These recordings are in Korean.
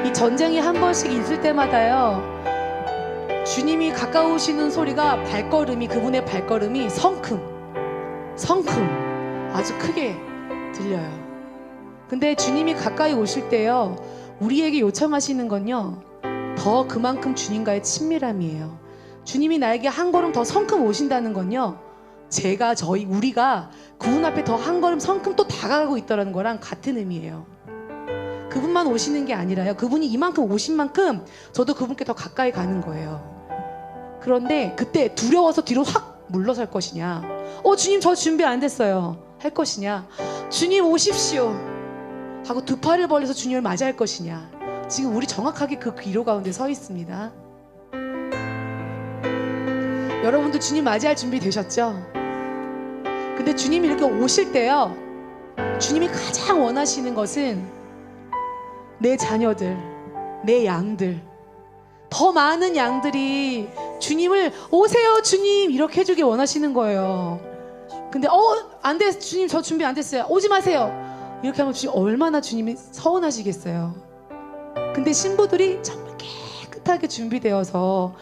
이 전쟁이 한 번씩 있을 때마다요, 주님이 가까우시는 소리가 발걸음이, 그분의 발걸음이 성큼 아주 크게 들려요. 근데 주님이 가까이 오실 때요, 우리에게 요청하시는 건요, 더 그만큼 주님과의 친밀함이에요. 주님이 나에게 한 걸음 더 성큼 오신다는 건요, 우리가 그분 앞에 더 한 걸음 성큼 또 다가가고 있다는 거랑 같은 의미예요. 그분만 오시는 게 아니라요, 그분이 이만큼 오신 만큼 저도 그분께 더 가까이 가는 거예요. 그런데 그때 두려워서 뒤로 확 물러설 것이냐, 주님 저 준비 안 됐어요 할 것이냐, 주님 오십시오 하고 두 팔을 벌려서 주님을 맞이할 것이냐, 지금 우리 정확하게 그 기로 가운데 서 있습니다. 여러분도 주님 맞이할 준비 되셨죠? 근데 주님이 이렇게 오실 때요, 주님이 가장 원하시는 것은 내 자녀들, 내 양들, 더 많은 양들이 주님을 오세요 주님 이렇게 해주길 원하시는 거예요. 근데 안 돼, 주님 저 준비 안 됐어요, 오지 마세요 이렇게 하면 주님 얼마나 주님이 서운하시겠어요. 근데 신부들이 정말 깨끗하게 준비되어서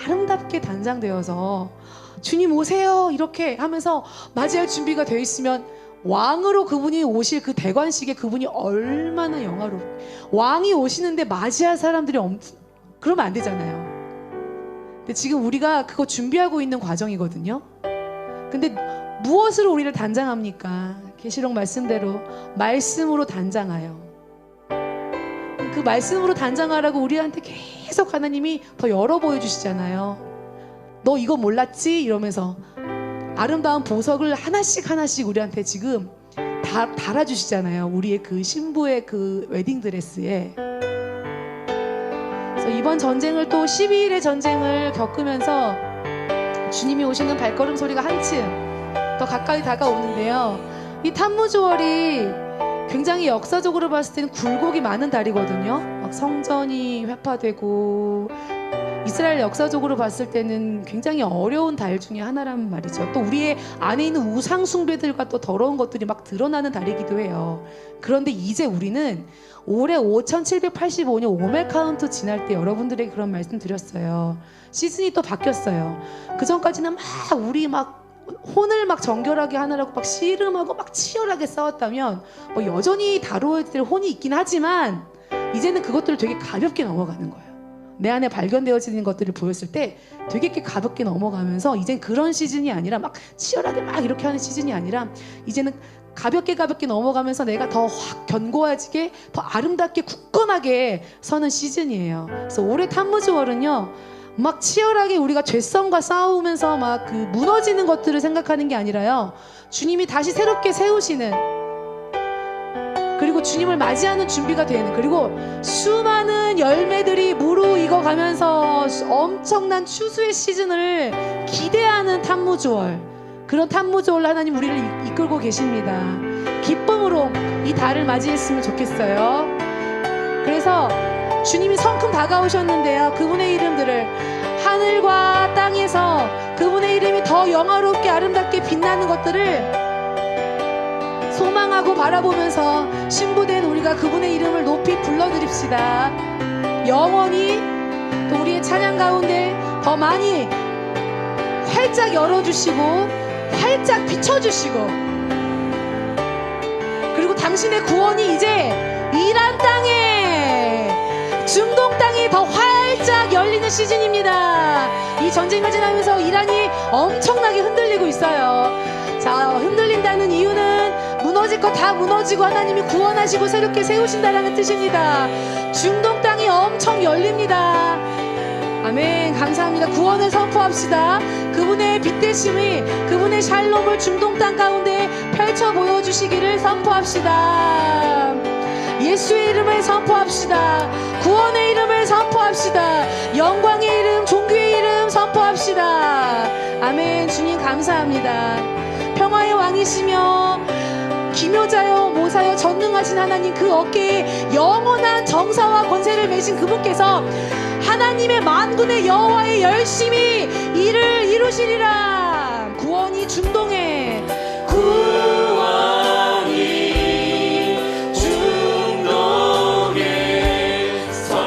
아름답게 단장되어서 주님 오세요 이렇게 하면서 맞이할 준비가 되어 있으면, 왕으로 그분이 오실 그 대관식에 그분이 얼마나 왕이 오시는데 맞이할 사람들이 그러면 안 되잖아요. 근데 지금 우리가 그거 준비하고 있는 과정이거든요. 근데 무엇으로 우리를 단장합니까? 계시록 말씀대로 말씀으로 단장하여, 그 말씀으로 단장하라고 우리한테 계속 하나님이 더 열어 보여주시잖아요. 너 이거 몰랐지? 이러면서 아름다운 보석을 하나씩 우리한테 지금 다 달아주시잖아요. 우리의 그 신부의 그 웨딩드레스에. 그래서 이번 전쟁을 또 12일의 전쟁을 겪으면서 주님이 오시는 발걸음 소리가 한층 더 가까이 다가오는데요, 이 탐무주월이 굉장히 역사적으로 봤을 때는 굴곡이 많은 달이거든요. 막 성전이 회파되고, 이스라엘 역사적으로 봤을 때는 굉장히 어려운 달 중에 하나란 말이죠. 또 우리의 안에 있는 우상 숭배들과 또 더러운 것들이 막 드러나는 달이기도 해요. 그런데 이제 우리는 올해 5785년 오멜 카운트 지날 때 여러분들에게 그런 말씀 드렸어요. 시즌이 또 바뀌었어요. 그 전까지는 우리 혼을 정결하게 하느라고 씨름하고 치열하게 싸웠다면, 여전히 다뤄야 될 혼이 있긴 하지만 이제는 그것들을 되게 가볍게 넘어가는 거예요. 내 안에 발견되어지는 것들을 보였을 때 되게 가볍게 넘어가면서, 이젠 그런 시즌이 아니라 치열하게 이렇게 하는 시즌이 아니라, 이제는 가볍게 넘어가면서 내가 더 확 견고해지게, 더 아름답게 굳건하게 서는 시즌이에요. 그래서 올해 탐무주월은요, 치열하게 우리가 죄성과 싸우면서 그 무너지는 것들을 생각하는 게 아니라요, 주님이 다시 새롭게 세우시는, 그리고 주님을 맞이하는 준비가 되는, 그리고 수많은 열매들이 무르익어가면서 엄청난 추수의 시즌을 기대하는 탐무주월, 그런 탐무주월로 하나님 우리를 이끌고 계십니다. 기쁨으로 이 달을 맞이했으면 좋겠어요. 그래서 주님이 성큼 다가오셨는데요, 그분의 이름들을 하늘과 땅에서 그분의 이름이 더 영화롭게 아름답게 빛나는 것들을 소망하고 바라보면서 신부된 우리가 그분의 이름을 높이 불러드립시다. 영원히 또 우리의 찬양 가운데 더 많이 활짝 열어주시고 활짝 비춰주시고, 그리고 당신의 구원이 이제 이란 땅에, 중동 땅이 더 활짝 열리는 시즌입니다. 이 전쟁을 지나면서 이란이 엄청나게 흔들리고 있어요. 자, 흔들린다는 이유는 무너질 거 다 무너지고 하나님이 구원하시고 새롭게 세우신다는 뜻입니다. 중동 땅이 엄청 열립니다. 아멘. 감사합니다. 구원을 선포합시다. 그분의 빛대심이, 그분의 샬롬을 중동 땅 가운데 펼쳐 보여주시기를 선포합시다. 예수의 이름을 선포합시다. 구원의 이름을 선포합시다. 영광의 이름, 존귀의 이름 선포합시다. 아멘. 주님 감사합니다. 평화의 왕이시며 기묘자여 모사여 전능하신 하나님, 그 어깨에 영원한 정사와 권세를 메신 그분께서 하나님의 만군의 여호와의 열심히 일을 이루시리라. 구원이 중동에, 구원이 중동에 서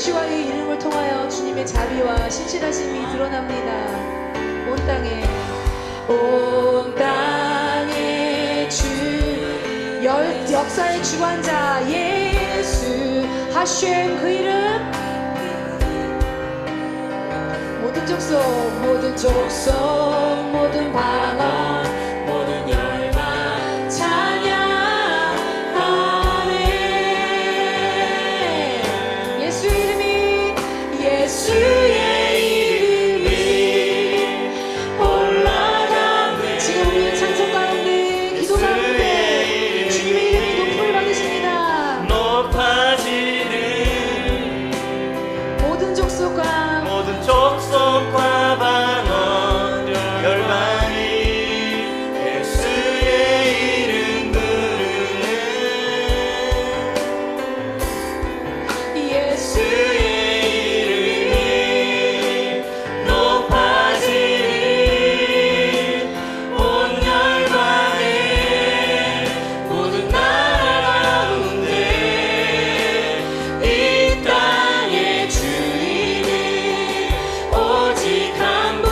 예수와의 이름을 통하여 주님의 자비와 신실하심이 드러납니다. 온 땅의 역사의 주관자 예수 하셴 그 이름, 모든 족속 모든 방언 모든 열방 찬양하네. 예수의 이름이 올라가네. 지금 우리의 찬송 가운데 기도 가운데 주님의 이름이 높음을 받으십니다. 높아지는 모든 족속과 방언 열방이 예수의 이름 부르는 예수의 이름이 높아지는 온 열방의 모든 나라 가운데 이 땅의 주인은 오직 한 분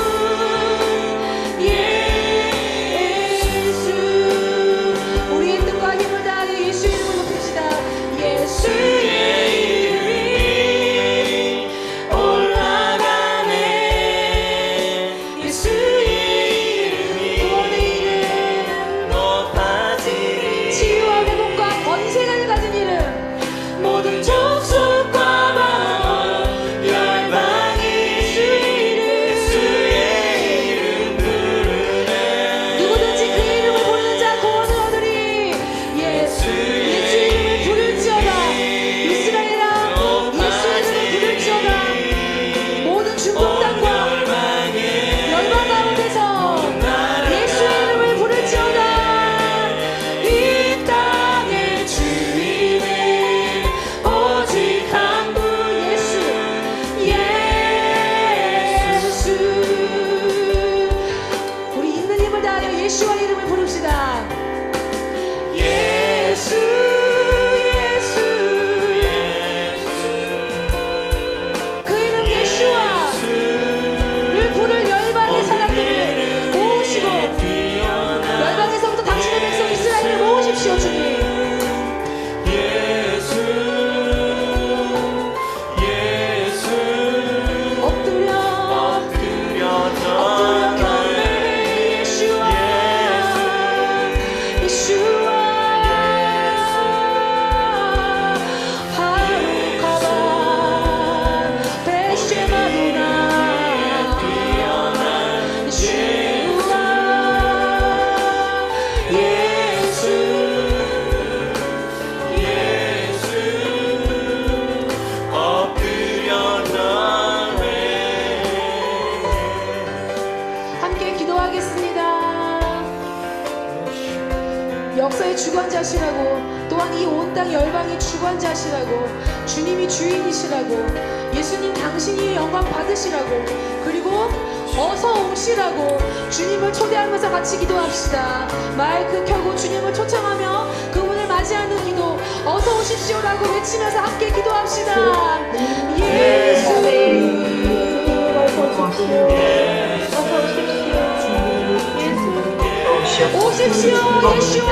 예수. 우리의 뜻과 힘을 다하여 예수의 이름을 높입시다. 예수의 이름이 올라가네. 예수의 이름이 구원의 이름, 높아지리. 치유와 회복과 권세를 가진 이름, 모든 족속과 방언 열방이 예수의 이름 부르네. 누구든지 그 이름을 부르는 자 구원을 얻으리. 예수 이름을 부를지어다. 이스라엘아 예수 이름을 부를지어다. 모든 중동 땅과 열방 가운데서 예수 이름을 부를지어다. 이 땅의 주인은 오직 한 분 예수. 우리 있는 힘을 다하여 예수와 이름을 부릅시다. 예수 그 이름 예수와를 부를 열방의 사람들을 모으시고 열방에서부터 당신의 백성 이스라엘을 모으십시오. 주님 예수 엎드려 경배해. 예수와 하루카바 베쉐마루나 함께 기도하겠습니다. 역사의 주관자시라고, 또한 이 온 땅 열방의 주관자시라고, 주님이 주인이시라고, 예수님 당신이 영광 받으시라고, 그리고 어서 오시라고 주님을 초대하면서 같이 기도합시다. 마이크 켜고 주님을 초청하며 그분을 맞이하는 기도, 어서 오십시오라고 외치면서 함께 기도합시다. 예수 오십시오. 예수와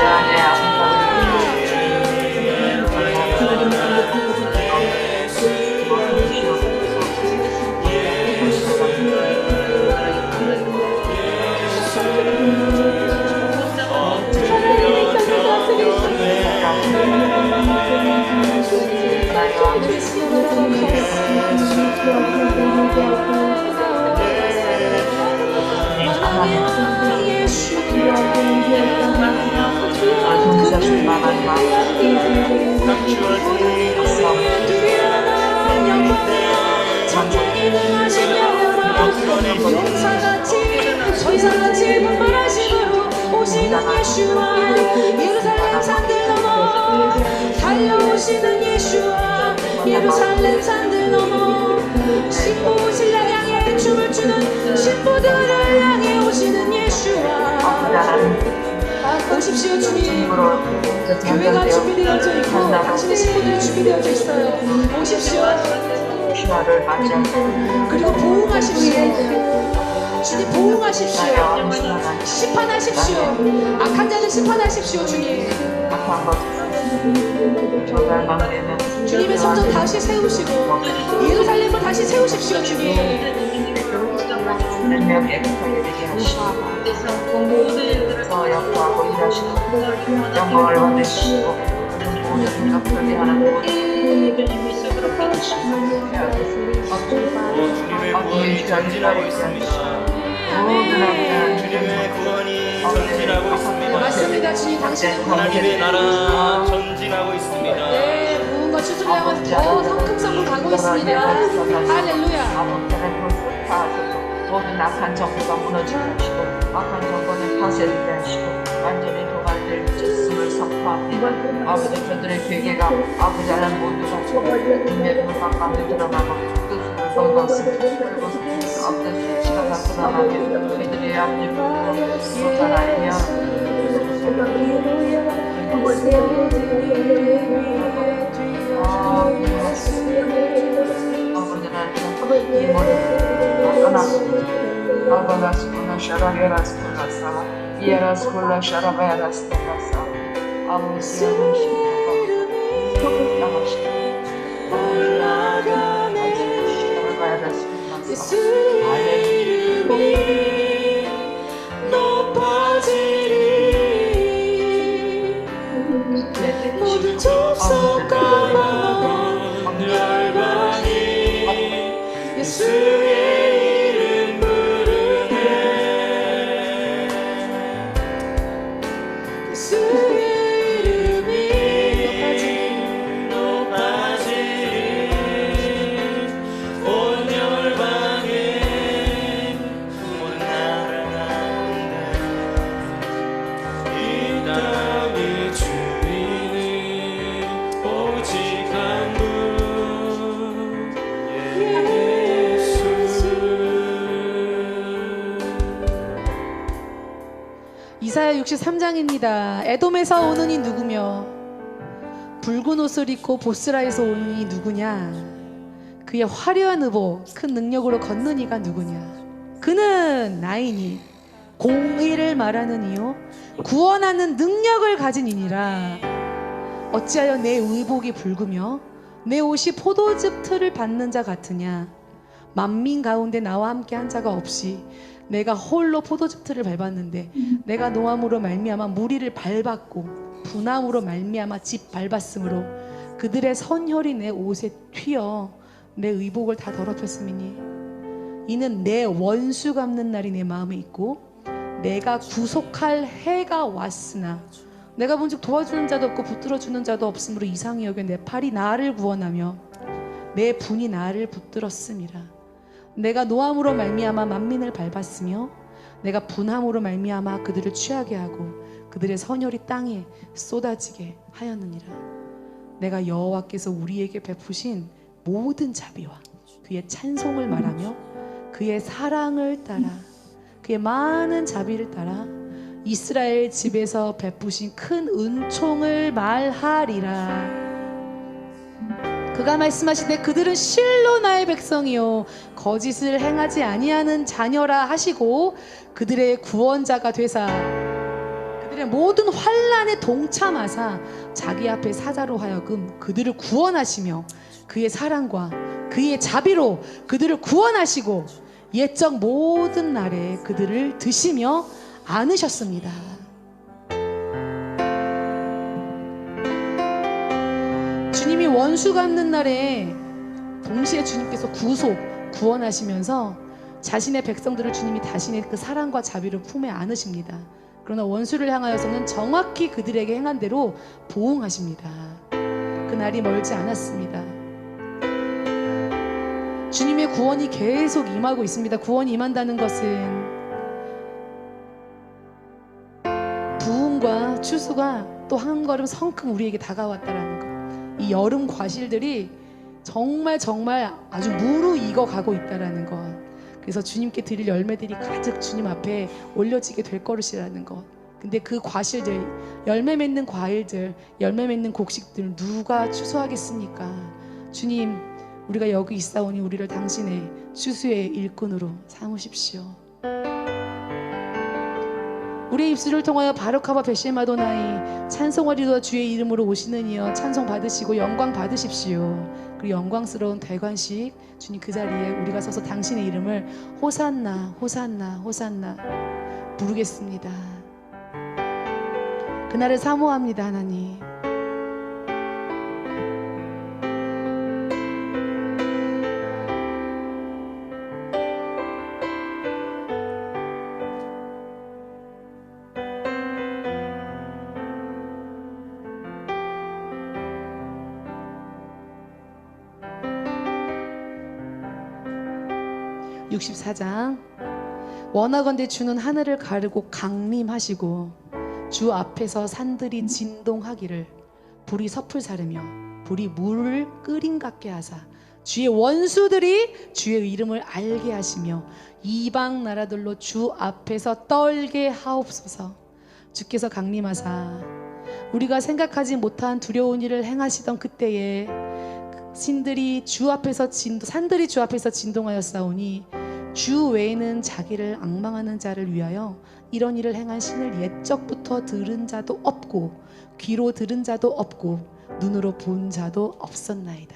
천사같이 분만하심으로 오시는 예수와 예루살렘 산들 넘어 달려오시는 예수와 예루살렘 산들 넘어 신부 신랑 향해 춤을 추는 신부들을 향해 오시는 예수와 오십시오. 주님, 교회가 준비되어져 있고 당신의 신부들이 준비되어져 있어요. 오십시오. 요시아를 맞이하시고 그리고 보응하십시오. 주님 보응하십시오. 심판하십시오. 악한 자들 심판하십시오. 주님. 악한 것을 저갈망되는 주님의 성전 다시 세우시고 예루살렘을 다시 세우십시오. 주님. 능력 깨끗하게 되게 하시고 더 역사하고 일하시고 영광을 받으시고 모든 격하게 하는 주님의 구원이 전진하고 있습니다. 주님의 구원이 전진하고 있습니다. 맞습니다. 주님 당신의 하나님의 나라 전진하고 있습니다. 네, 무언가 추수를 향해서 더 성큼성큼 가고 있습니다. 할렐루야. 모든 악한 정부가 무너지게 하시고 악한 정권을 파쇄되게 하시고 완전히 도말될 뜻을 선포합니다. 아버지 저들의 괴계가 아버지 하나님 모두가 인맥으로 가까이 드러나고 뜻을 넘어서 결국 아버지 수치가 다 드러나며 저희들의 아버지 부모로 쏟아나며 아버지는 이 모든 아바라스코나 샤라베라스코나사 이에라스콜라 샤라베라스코나사 아버지 예수의 이름이 높아지리. 모든 족속과 모든 열방이 예수의 이름 부르네. 예수의 이름이 높아지리. 온 열방에 모든 나라 가운데 이 땅의 주인은 오직 한 분 예수. 이사야 63장입니다. 에돔에서 오는 이 누구며 붉은 옷을 입고 보스라에서 오는 이 누구냐. 그의 화려한 의복 큰 능력으로 걷는 이가 누구냐. 그는 나이니 공의를 말하는 이요 구원하는 능력을 가진 이니라. 어찌하여 내 의복이 붉으며 내 옷이 포도즙 틀을 받는 자 같으냐. 만민 가운데 나와 함께 한 자가 없이 내가 홀로 포도즙 틀을 밟았는데 내가 노함으로 말미암아 무리를 밟았고 분함으로 말미암아 집 밟았으므로 그들의 선혈이 내 옷에 튀어 내 의복을 다 더럽혔음이니 이는 내 원수 갚는 날이 내 마음에 있고 내가 구속할 해가 왔으나 내가 본즉 도와주는 자도 없고 붙들어주는 자도 없으므로 이상히 여겨 내 팔이 나를 구원하며 내 분이 나를 붙들었음이라. 내가 노함으로 말미암아 만민을 밟았으며 내가 분함으로 말미암아 그들을 취하게 하고 그들의 선혈이 땅에 쏟아지게 하였느니라. 내가 여호와께서 우리에게 베푸신 모든 자비와 그의 찬송을 말하며 그의 사랑을 따라 그의 많은 자비를 따라 이스라엘 집에서 베푸신 큰 은총을 말하리라. 그가 말씀하시되 그들은 실로 나의 백성이요 거짓을 행하지 아니하는 자녀라 하시고 그들의 구원자가 되사 그들의 모든 환난에 동참하사 자기 앞에 사자로 하여금 그들을 구원하시며 그의 사랑과 그의 자비로 그들을 구원하시고 옛적 모든 날에 그들을 드시며 안으셨습니다. 주님이 원수 갚는 날에 동시에 주님께서 구원하시면서 자신의 백성들을 주님이 자신의 그 사랑과 자비를 품에 안으십니다. 그러나 원수를 향하여서는 정확히 그들에게 행한 대로 보응하십니다. 그날이 멀지 않았습니다. 주님의 구원이 계속 임하고 있습니다. 구원이 임한다는 것은 부흥과 추수가 또 한 걸음 성큼 우리에게 다가왔다라는 것. 이 여름 과실들이 정말 아주 무르익어 가고 있다라는 것. 그래서 주님께 드릴 열매들이 가득 주님 앞에 올려지게 될 것이라는 것. 근데 그 과실들, 열매 맺는 과일들, 열매 맺는 곡식들 누가 추수하겠습니까? 주님, 우리가 여기 있사오니 우리를 당신의 주수의 일꾼으로 삼으십시오. 우리의 입술을 통하여 바룩하바 베실마도나이 찬송하리로다 주의 이름으로 오시는 이여 찬송 받으시고 영광 받으십시오. 그리고 영광스러운 대관식 주님 그 자리에 우리가 서서 당신의 이름을 호산나 호산나 호산나 부르겠습니다. 그날을 사모합니다. 하나님. (64장) 원하건대 주는 하늘을 가르고 강림하시고 주 앞에서 산들이 진동하기를 불이 섭을 사르며 불이 물을 끓임 같게 하사 주의 원수들이 주의 이름을 알게 하시며 이방 나라들로 주 앞에서 떨게 하옵소서. 주께서 강림하사 우리가 생각하지 못한 두려운 일을 행하시던 그때에 산들이 주 앞에서 진동하였사오니 주 외에는 자기를 앙망하는 자를 위하여 이런 일을 행한 신을 옛적부터 들은 자도 없고 귀로 들은 자도 없고 눈으로 본 자도 없었나이다.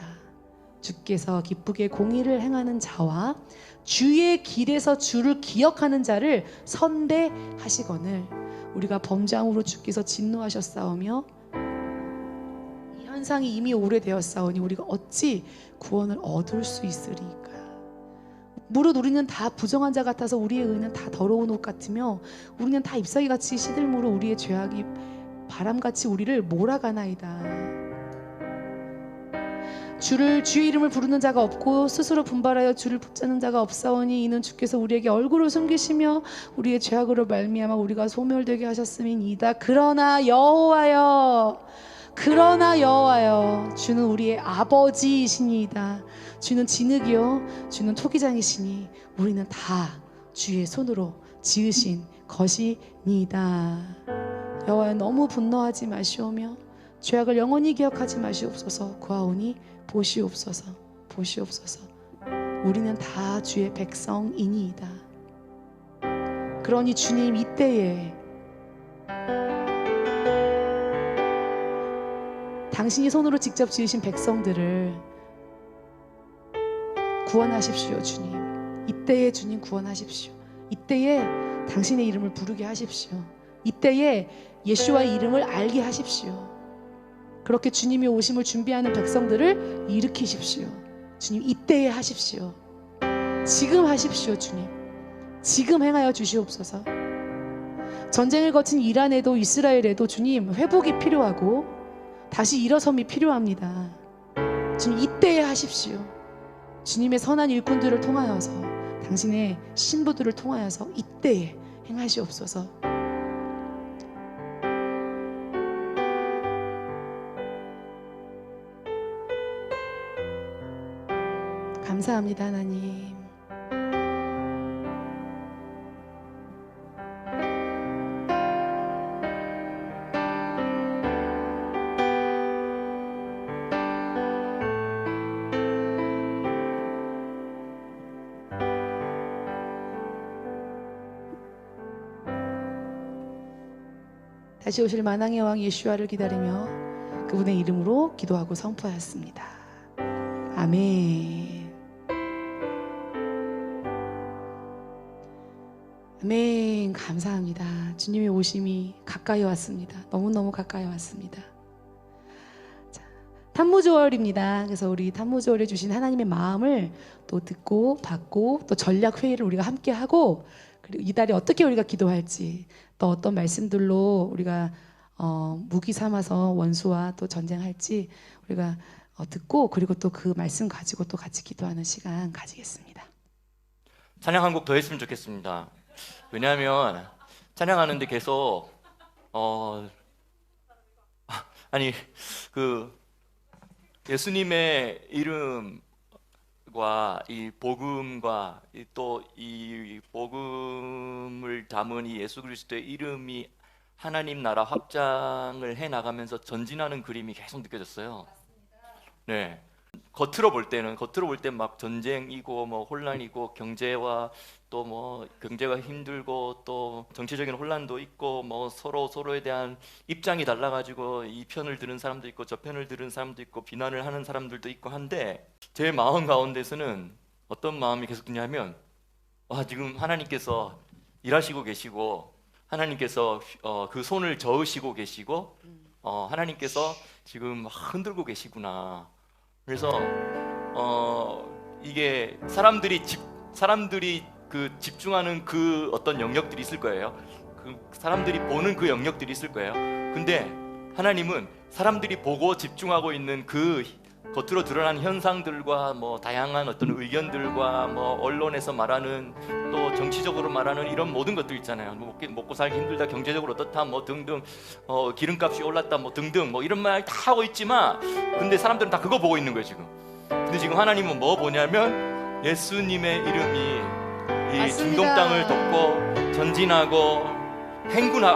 주께서 기쁘게 공의를 행하는 자와 주의 길에서 주를 기억하는 자를 선대하시거늘 우리가 범죄함으로 주께서 진노하셨사오며 이 현상이 이미 오래되었사오니 우리가 어찌 구원을 얻을 수 있으리까. 무릇 우리는 다 부정한 자 같아서 우리의 의는 다 더러운 옷 같으며 우리는 다 잎사귀같이 시들므로 우리의 죄악이 바람같이 우리를 몰아가나이다. 주의 이름을 부르는 자가 없고 스스로 분발하여 주를 붙잡는 자가 없사오니 이는 주께서 우리에게 얼굴을 숨기시며 우리의 죄악으로 말미암아 우리가 소멸되게 하셨음이니이다. 그러나 여호와여 주는 우리의 아버지이시니이다. 주는 진흙이요 주는 토기장이시니 우리는 다 주의 손으로 지으신 것이니이다. 여호와여 너무 분노하지 마시오며 죄악을 영원히 기억하지 마시옵소서. 구하오니 보시옵소서. 우리는 다 주의 백성이니이다. 그러니 주님 이때에 당신이 손으로 직접 지으신 백성들을 구원하십시오. 주님 이때에 주님 구원하십시오. 이때에 당신의 이름을 부르게 하십시오. 이때에 예수와의 이름을 알게 하십시오. 그렇게 주님이 오심을 준비하는 백성들을 일으키십시오. 주님 이때에 하십시오. 지금 하십시오. 주님 지금 행하여 주시옵소서. 전쟁을 거친 이란에도 이스라엘에도 주님 회복이 필요하고 다시 일어섬이 필요합니다. 주님 이때에 하십시오. 주님의 선한 일꾼들을 통하여서 당신의 신부들을 통하여서 이때에 행하시옵소서. 감사합니다. 하나님 다시 오실 만왕의 왕 예수와를 기다리며 그분의 이름으로 기도하고 선포하였습니다. 아멘. 아멘. 감사합니다. 주님의 오심이 가까이 왔습니다. 너무너무 가까이 왔습니다. 자, 탐무조월입니다. 그래서 우리 탐무조월에 주신 하나님의 마음을 또 듣고 받고 또 전략 회의를 우리가 함께 하고 그리고 이달에 어떻게 우리가 기도할지 또 어떤 말씀들로 우리가 무기 삼아서 원수와 또 전쟁할지 우리가 듣고 그리고 또 그 말씀 가지고 또 같이 기도하는 시간 가지겠습니다. 찬양 한 곡 더 했으면 좋겠습니다. 왜냐하면 찬양하는데 계속 아니 그 예수님의 이름과 이 복음과 또 이 복음을 담은 이 예수 그리스도의 이름이 하나님 나라 확장을 해 나가면서 전진하는 그림이 계속 느껴졌어요. 네, 겉으로 볼 때는 막 전쟁이고 뭐 혼란이고 경제와 또 뭐 경제가 힘들고 또 정치적인 혼란도 있고 뭐 서로에 대한 입장이 달라가지고 이 편을 들은 사람도 있고 저 편을 들은 사람도 있고 비난을 하는 사람들도 있고 한데 제 마음 가운데서는 어떤 마음이 계속 드냐면 지금 하나님께서 일하시고 계시고 하나님께서 그 손을 저으시고 계시고 하나님께서 지금 막 흔들고 계시구나. 그래서 이게 사람들이 그 집중하는 그 어떤 영역들이 있을 거예요. 그 사람들이 보는 그 영역들이 있을 거예요. 근데 하나님은 사람들이 보고 집중하고 있는 그 겉으로 드러난 현상들과 뭐 다양한 어떤 의견들과 뭐 언론에서 말하는 또 정치적으로 말하는 이런 모든 것들 있잖아요. 먹고 살기 힘들다, 경제적으로 어떻다, 뭐 등등, 기름값이 올랐다, 뭐 등등, 뭐 이런 말 다 하고 있지만, 근데 사람들은 다 그거 보고 있는 거예요 지금. 근데 지금 하나님은 뭐 보냐면 예수님의 이름이 이 맞습니다. 중동 땅을 덮고 전진하고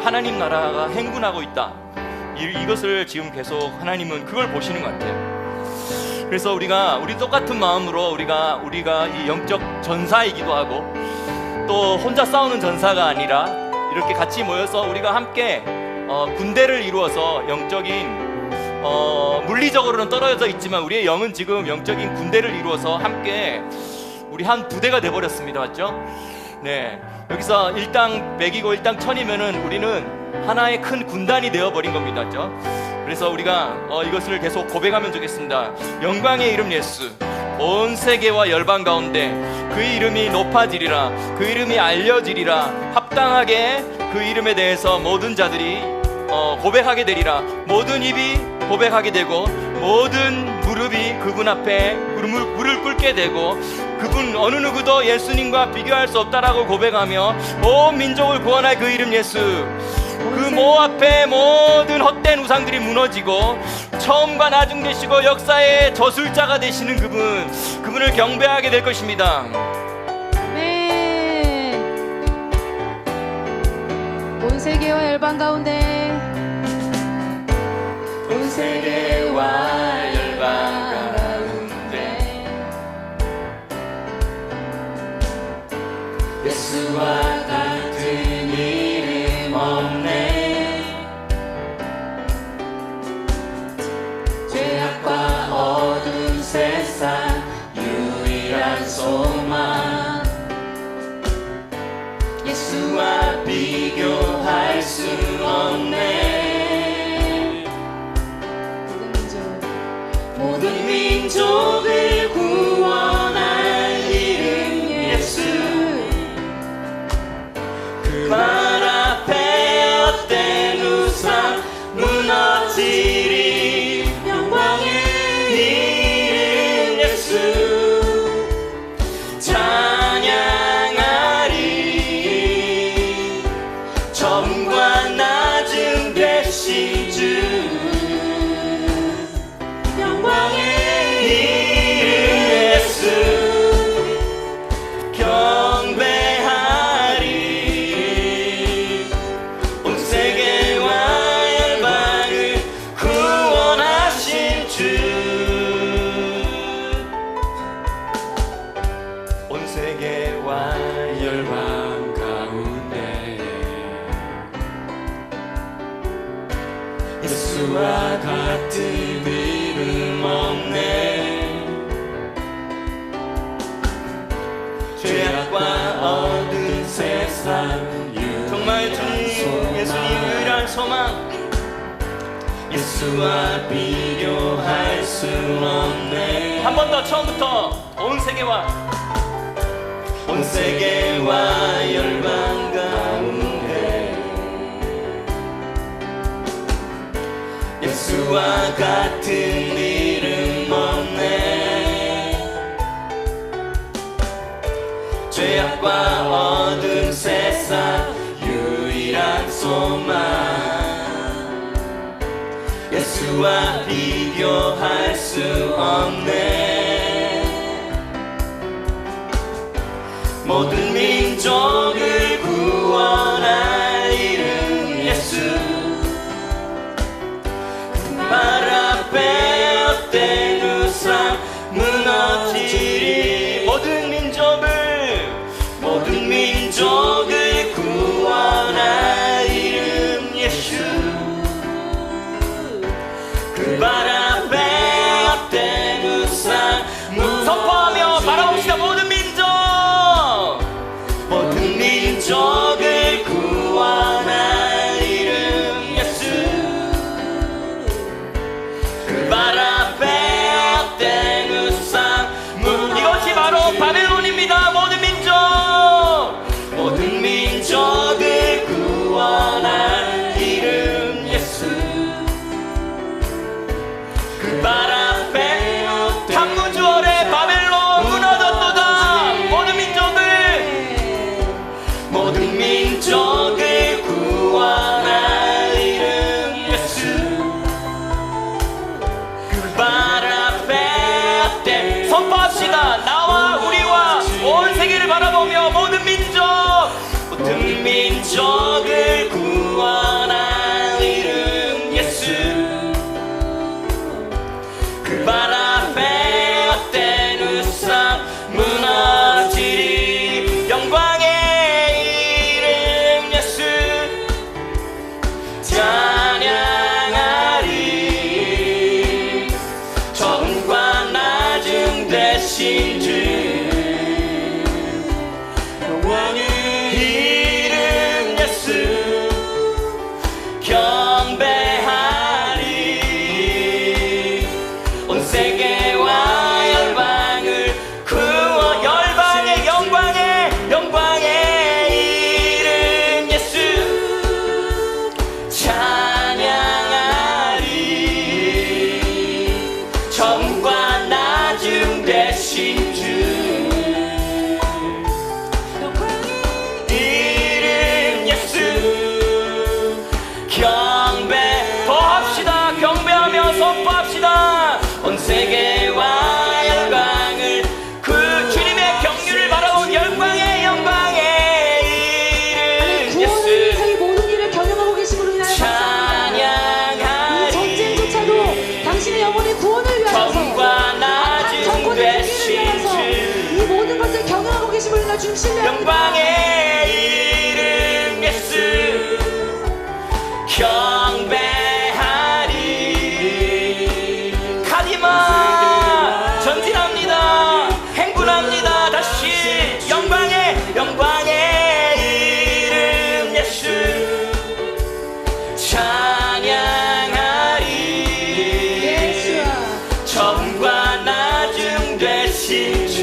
하나님 나라가 행군하고 있다. 이것을 지금 계속 하나님은 그걸 보시는 것 같아요. 그래서 우리 똑같은 마음으로 우리가 이 영적 전사이기도 하고 또 혼자 싸우는 전사가 아니라 이렇게 같이 모여서 우리가 함께 군대를 이루어서 영적인 물리적으로는 떨어져 있지만 우리의 영은 지금 영적인 군대를 이루어서 함께 우리 한 부대가 돼버렸습니다. 맞죠? 네, 여기서 일당 100이고 일당 1000이면은 우리는 하나의 큰 군단이 되어버린 겁니다. 맞죠? 그래서 우리가 이것을 계속 고백하면 좋겠습니다. 영광의 이름 예수, 온 세계와 열방 가운데 그 이름이 높아지리라, 그 이름이 알려지리라. 합당하게 그 이름에 대해서 모든 자들이 고백하게 되리라. 모든 입이 고백하게 되고 모든 무릎이 그분 앞에 무릎 꿇게 되고 그분 어느 누구도 예수님과 비교할 수 없다라고 고백하며 온 민족을 구원할 그 이름 예수, 그 모 앞에 모든 헛된 우상들이 무너지고 처음과 나중 되시고 역사의 저술자가 되시는 그분을 경배하게 될 것입니다. 네. 온 세계와 열방 가운데, 온 세계와 열방 가운데 예수와 같은 이름 없네. 죄악과 어두운 세상 유일한 소망, 예수와 비교할 수 없네. 모든 민족을 구원할 이름 예수, 그 말 앞에 헛된 우상 무너지리. 영광의 이름 예수 찬양하리. 처음과 낮은 되신 주, 영광의 이름 예수 경배하리. 온 세계와 열방을 구원하신 주, 온 세계와 열방 가운데 예수와 같은 이름 없네. 죄악과 어두운 세상 정말 주님, 예수님 유일한 소망, 예수와 비교할 수 없네. 한 번 더 처음부터 온 세계와 열방 가운데 예수와 같은 이름 없네. 죄악과 어두운 세상 유일한 소망, 예수와 비교할 수 없네. 모든 민족을 구원할 이름 예수, 그 말 앞에 헛된 우상 원하신 주 영광의 이름 예수 경배하리 온 세계와 열방을 구원 열방의 영광의 이름 예수 찬양하리 처음과 나중 되신 주 이름 예수 경배 더 합시다 경배하며 선포합시다 온 세계와 열방을 그 주님의 경륜을 바라본 영광의 이름 구원을 예수 위해서 이 모든 일을 경영하고 계심으로 인하여 감사합니다. 이 전쟁조차도 당신의 영혼의 구원을 위하여서 처음과 나중 정권의 되신 승리를 위하여서 주 이 모든 것을 경영하고 계심으로 인하여 주님 신뢰합니다. 영광의 이름 예수 경배하리 가디마 전진합니다 행군합니다 다시 영광의 이름 예수 찬양하리 예수야. 처음과 나중 되신 주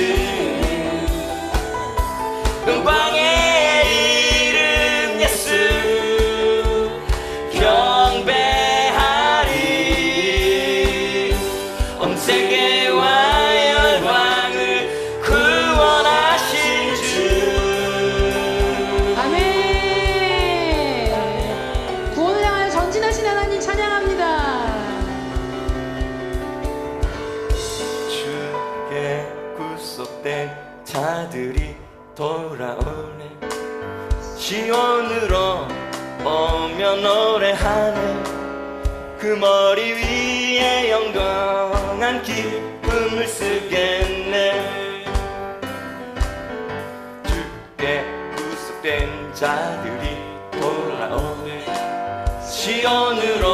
영광의 이름 예수 경배하리 온 세계와 열방을 구원하신 주 아멘. 구원을 향하여 전진하신 하나님 찬양합니다. 주의 구속된 자들이 돌아오네 시온으로 오며 노래하네 그 머리 위에 영광한 기쁨을 쓰겠네 주께 구속된 자들이 돌아오네 시온으로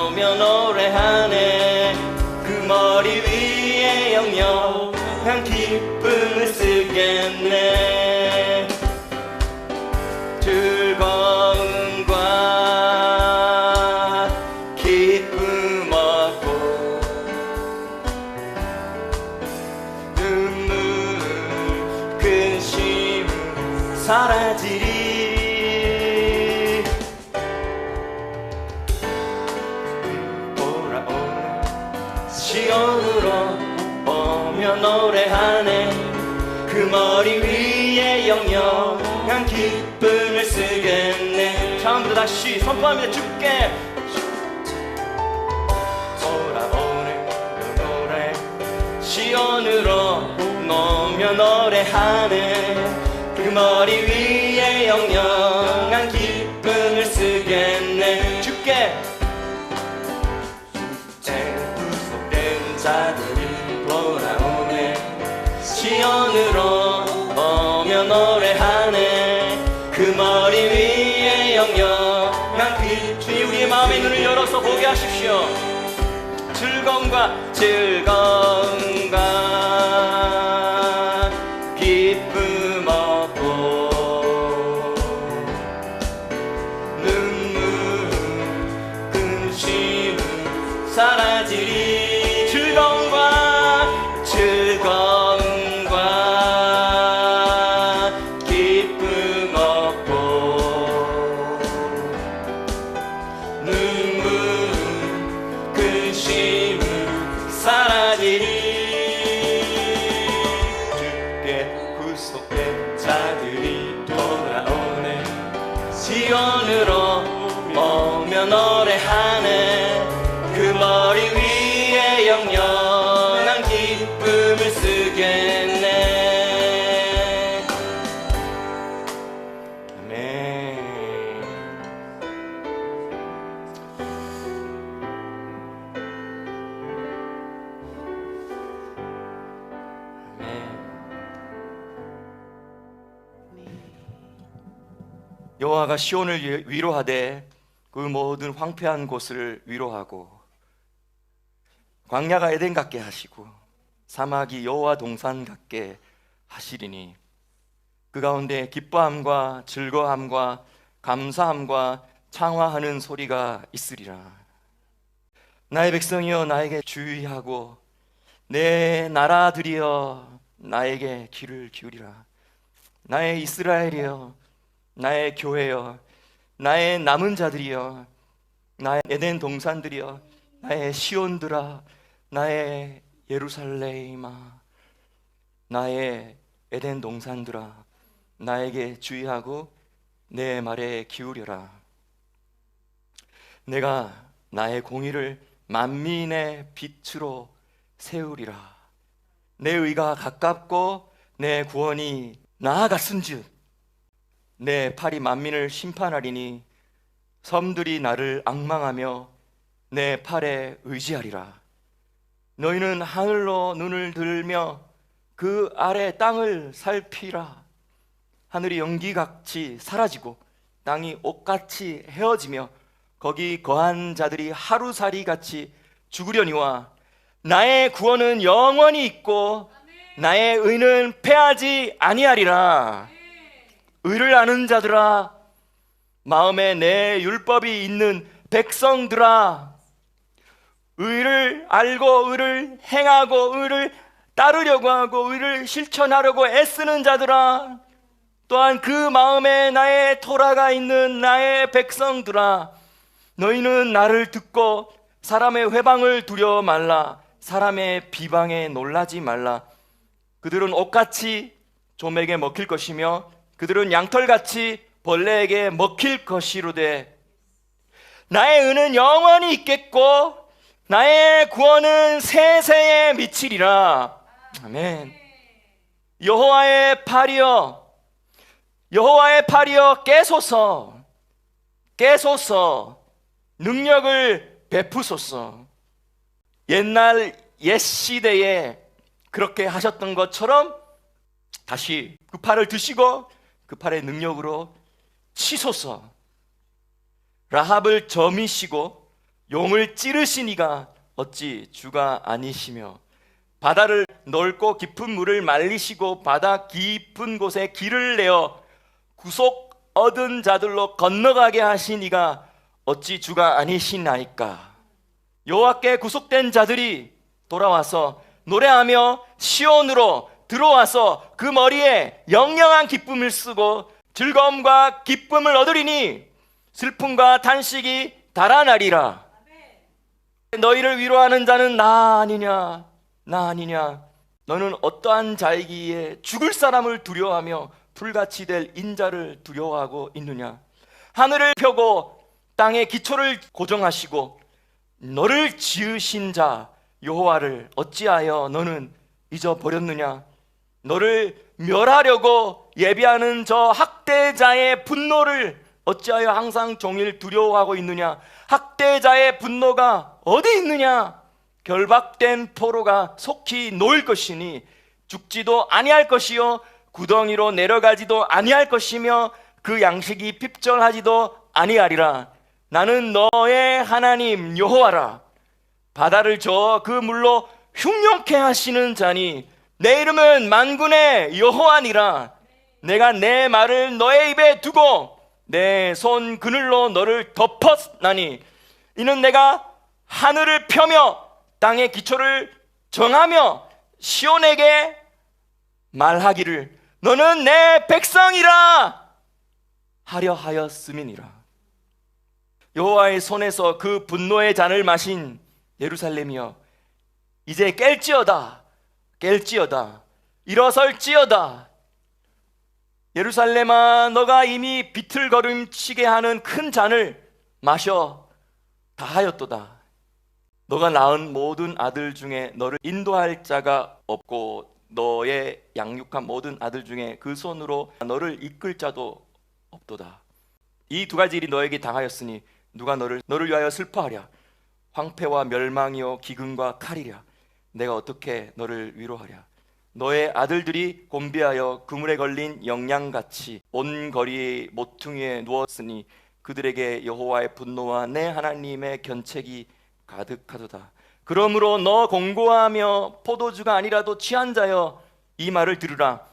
오며 노래하네 그 머리 위에 영영한 기쁨을 쓰겠네 즐거움과 기쁨 얻고 눈물 근심 사라지리 돌아오네 시온으로 오며 노래하네 그 머리 위에 영영한 기쁨을 쓰겠네 처음부터 다시 선포합니다 주께 돌아오네 노래 시온으로 오며 노래하네 그 머리 위에 영영한 기쁨을 쓰겠네 주께 구속된 자들이 돌아오네 시온으로 오며 노래하네 그 머리 위에 영영한 빛 주님 우리의 마음의 눈을 열어서 보게 하십시오 즐거움과 기쁨 얻고 눈물 근심 사라지리 즐거움과 기쁨 얻고 눈물 근심 사라지리 주께 구속된 자들이 돌아오네 시온으로 오며 노래하네 그 머리 위에 영영한 기쁨을 쓰겠네 아멘 여호와가 시온을 위로하되 그 모든 황폐한 곳을 위로하고 광야가 에덴 같게 하시고 사막이 여호와 동산 같게 하시리니 그 가운데 기뻐함과 즐거함과 감사함과 창화하는 소리가 있으리라. 나의 백성이여 나에게 주의하고 내 나라들이여 나에게 귀를 기울이라. 나의 이스라엘이여 나의 교회여 나의 남은 자들이여 나의 에덴 동산들이여 나의 시온들아 나의 예루살렘아 나의 에덴 동산들아 나에게 주의하고 내 말에 기울여라. 내가 나의 공의를 만민의 빛으로 세우리라. 내 의가 가깝고 내 구원이 나아갔은즉 내 팔이 만민을 심판하리니 섬들이 나를 앙망하며 내 팔에 의지하리라. 너희는 하늘로 눈을 들며 그 아래 땅을 살피라. 하늘이 연기같이 사라지고 땅이 옷같이 헤어지며 거기 거한 자들이 하루살이같이 죽으려니와 나의 구원은 영원히 있고 나의 의는 패하지 아니하리라. 의를 아는 자들아 마음에 내 율법이 있는 백성들아 의를 알고 의를 행하고 의를 따르려고 하고 의를 실천하려고 애쓰는 자들아 또한 그 마음에 나의 토라가 있는 나의 백성들아 너희는 나를 듣고 사람의 회방을 두려워 말라. 사람의 비방에 놀라지 말라. 그들은 옷같이 좀에게 먹힐 것이며 그들은 양털같이 벌레에게 먹힐 것이로되 나의 은은 영원히 있겠고 나의 구원은 세세에 미치리라. 아멘. 여호와의 팔이여 여호와의 팔이여 깨소서 깨소서 능력을 베푸소서. 옛날 옛 시대에 그렇게 하셨던 것처럼 다시 그 팔을 드시고 그 팔의 능력으로 치소서. 라합을 점이시고 용을 찌르신 이가 어찌 주가 아니시며 바다를 넓고 깊은 물을 말리시고 바다 깊은 곳에 길을 내어 구속 얻은 자들로 건너가게 하신 이가 어찌 주가 아니시나이까. 여호와께 구속된 자들이 돌아와서 노래하며 시온으로 들어와서 그 머리에 영영한 기쁨을 쓰고 즐거움과 기쁨을 얻으리니 슬픔과 탄식이 달아나리라. 너희를 위로하는 자는 나 아니냐 나 아니냐. 너는 어떠한 자이기에 죽을 사람을 두려워하며 불같이 될 인자를 두려워하고 있느냐. 하늘을 펴고 땅의 기초를 고정하시고 너를 지으신 자 여호와를 어찌하여 너는 잊어버렸느냐. 너를 멸하려고 예비하는 저 학대자의 분노를 어찌하여 항상 종일 두려워하고 있느냐. 학대자의 분노가 어디 있느냐. 결박된 포로가 속히 놓일 것이니 죽지도 아니할 것이요 구덩이로 내려가지도 아니할 것이며 그 양식이 핍절하지도 아니하리라. 나는 너의 하나님 여호와라. 바다를 저어 그 물로 흉룡케 하시는 자니 내 이름은 만군의 여호와니라. 내가 내 말을 너의 입에 두고 내 손 그늘로 너를 덮었나니 이는 내가 하늘을 펴며 땅의 기초를 정하며 시온에게 말하기를 너는 내 백성이라 하려 하였음이니라. 여호와의 손에서 그 분노의 잔을 마신 예루살렘이여 이제 깰지어다 깰지어다 일어설지어다. 예루살렘아 너가 이미 비틀거림치게 하는 큰 잔을 마셔 다 하였도다. 너가 낳은 모든 아들 중에 너를 인도할 자가 없고 너의 양육한 모든 아들 중에 그 손으로 너를 이끌 자도 없도다. 이 두 가지 일이 너에게 당하였으니 누가 너를 위하여 슬퍼하랴. 황폐와 멸망이요 기근과 칼이랴. 내가 어떻게 너를 위로하랴. 너의 아들들이 곤비하여 그물에 걸린 영양같이 온 거리 모퉁이에 누웠으니 그들에게 여호와의 분노와 내 하나님의 견책이 가득하도다. 그러므로 너 공고하며 포도주가 아니라도 취한 자여 이 말을 들으라.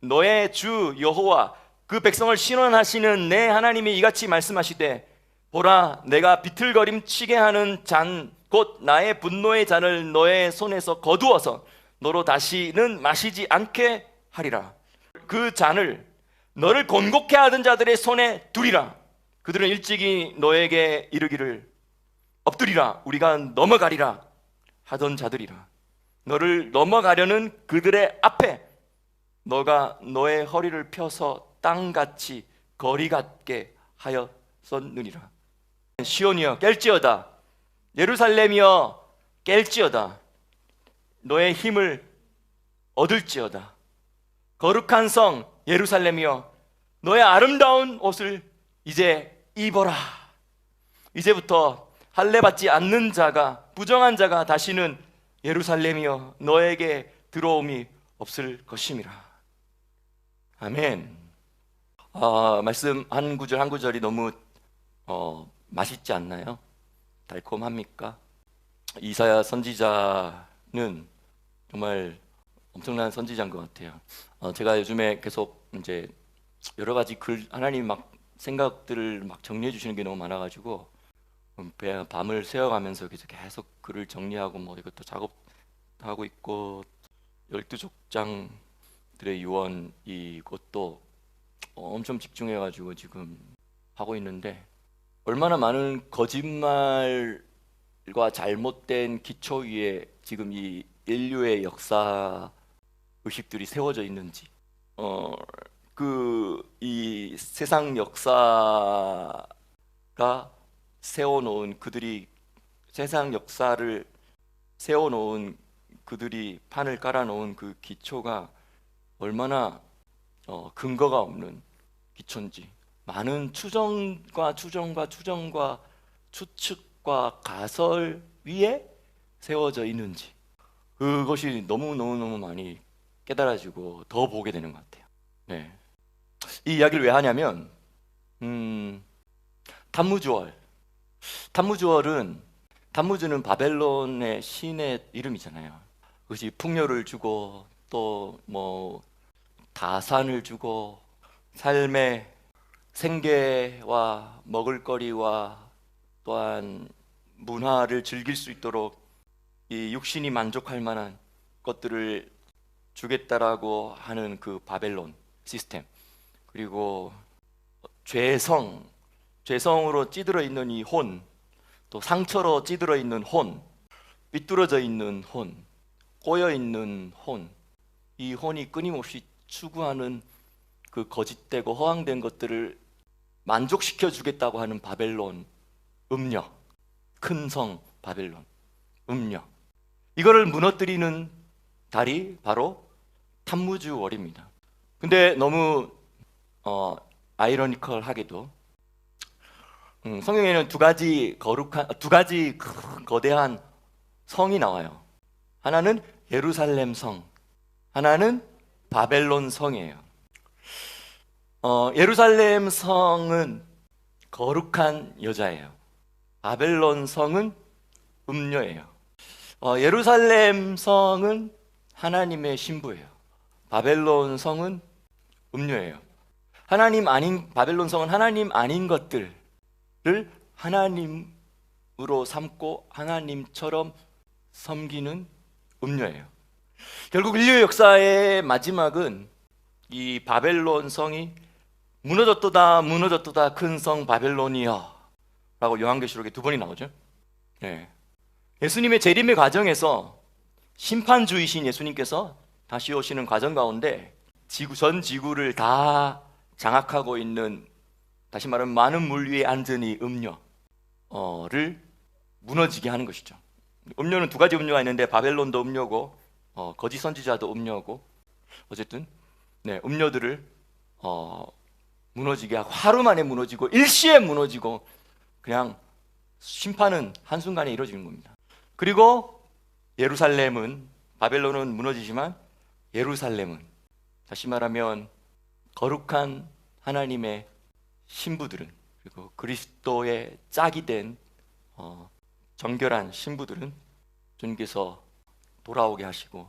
너의 주 여호와 그 백성을 신원하시는 내 하나님이 이같이 말씀하시되 보라 내가 비틀거림치게 하는 잔 곧 나의 분노의 잔을 너의 손에서 거두어서 너로 다시는 마시지 않게 하리라. 그 잔을 너를 곤곡해 하던 자들의 손에 두리라. 그들은 일찍이 너에게 이르기를 엎드리라 우리가 넘어가리라 하던 자들이라. 너를 넘어가려는 그들의 앞에 너가 너의 허리를 펴서 땅같이 거리 같게 하였었느니라. 시온이여 깰지어다 예루살렘이여 깰지어다 너의 힘을 얻을지어다. 거룩한 성 예루살렘이여 너의 아름다운 옷을 이제 입어라. 이제부터 할례받지 않는 자가 부정한 자가 다시는 예루살렘이여 너에게 들어옴이 없을 것임이라. 아멘. 말씀 한 구절 한 구절이 너무 맛있지 않나요? 달콤합니까? 이사야 선지자는 정말 엄청난 선지자인 것 같아요. 제가 요즘에 계속 이제 여러 가지 하나님 막 생각들을 막 정리해 주시는 게 너무 많아가지고 밤을 새워가면서 계속 글을 정리하고 뭐 이것도 작업하고 있고 12족장들의 유언 이것도 엄청 집중해가지고 지금 하고 있는데 얼마나 많은 거짓말과 잘못된 기초 위에 지금 이 인류의 역사 의식들이 세워져 있는지 이 세상 역사가 세워놓은 세상 역사를 세워놓은 그들이 판을 깔아놓은 그 기초가 얼마나 근거가 없는 기초인지 많은 추정과 추측과 가설 위에 세워져 있는지 그것이 너무너무 많이 깨달아지고 더 보게 되는 것 같아요. 네. 이 이야기를 왜 하냐면 단무주는 바벨론의 신의 이름이잖아요. 그것이 풍요를 주고 또 뭐 다산을 주고 삶의 생계와 먹을거리와 또한 문화를 즐길 수 있도록 이 육신이 만족할 만한 것들을 주겠다라고 하는 그 바벨론 시스템, 그리고 죄성으로 찌들어 있는 이 혼, 또 상처로 찌들어 있는 혼, 삐뚤어져 있는 혼, 꼬여 있는 혼, 이 혼이 끊임없이 추구하는 그 거짓되고 허황된 것들을 만족시켜 주겠다고 하는 바벨론 음녀, 큰 성 바벨론 음녀, 이거를 무너뜨리는 달이 바로 탄무주월입니다. 근데 너무 아이러니컬하게도 성경에는 두 가지 거대한 성이 나와요. 하나는 예루살렘 성, 하나는 바벨론 성이에요. 예루살렘 성은 거룩한 여자예요. 바벨론 성은 음녀예요. 예루살렘 성은 하나님의 신부예요. 바벨론 성은 음녀예요. 바벨론 성은 하나님 아닌 것들을 하나님으로 삼고 하나님처럼 섬기는 음녀예요. 결국 인류의 역사의 마지막은 이 바벨론 성이 무너졌도다 큰 성 바벨론이여 라고 요한계시록에 2번이 나오죠. 네. 예수님의 재림의 과정에서 심판주이신 예수님께서 다시 오시는 과정 가운데 전 지구를 다 장악하고 있는, 다시 말하면 많은 물 위에 앉은 이 음녀를 무너지게 하는 것이죠. 음녀는 두 가지 음녀가 있는데 바벨론도 음녀고 거짓 선지자도 음녀고, 어쨌든 음녀들을 무너지게 하고 하루 만에 무너지고 일시에 무너지고 그냥 심판은 한순간에 이루어지는 겁니다. 그리고 바벨론은 무너지지만 예루살렘은, 다시 말하면 거룩한 하나님의 신부들은, 그리고 그리스도의 짝이 된 정결한 신부들은 주님께서 돌아오게 하시고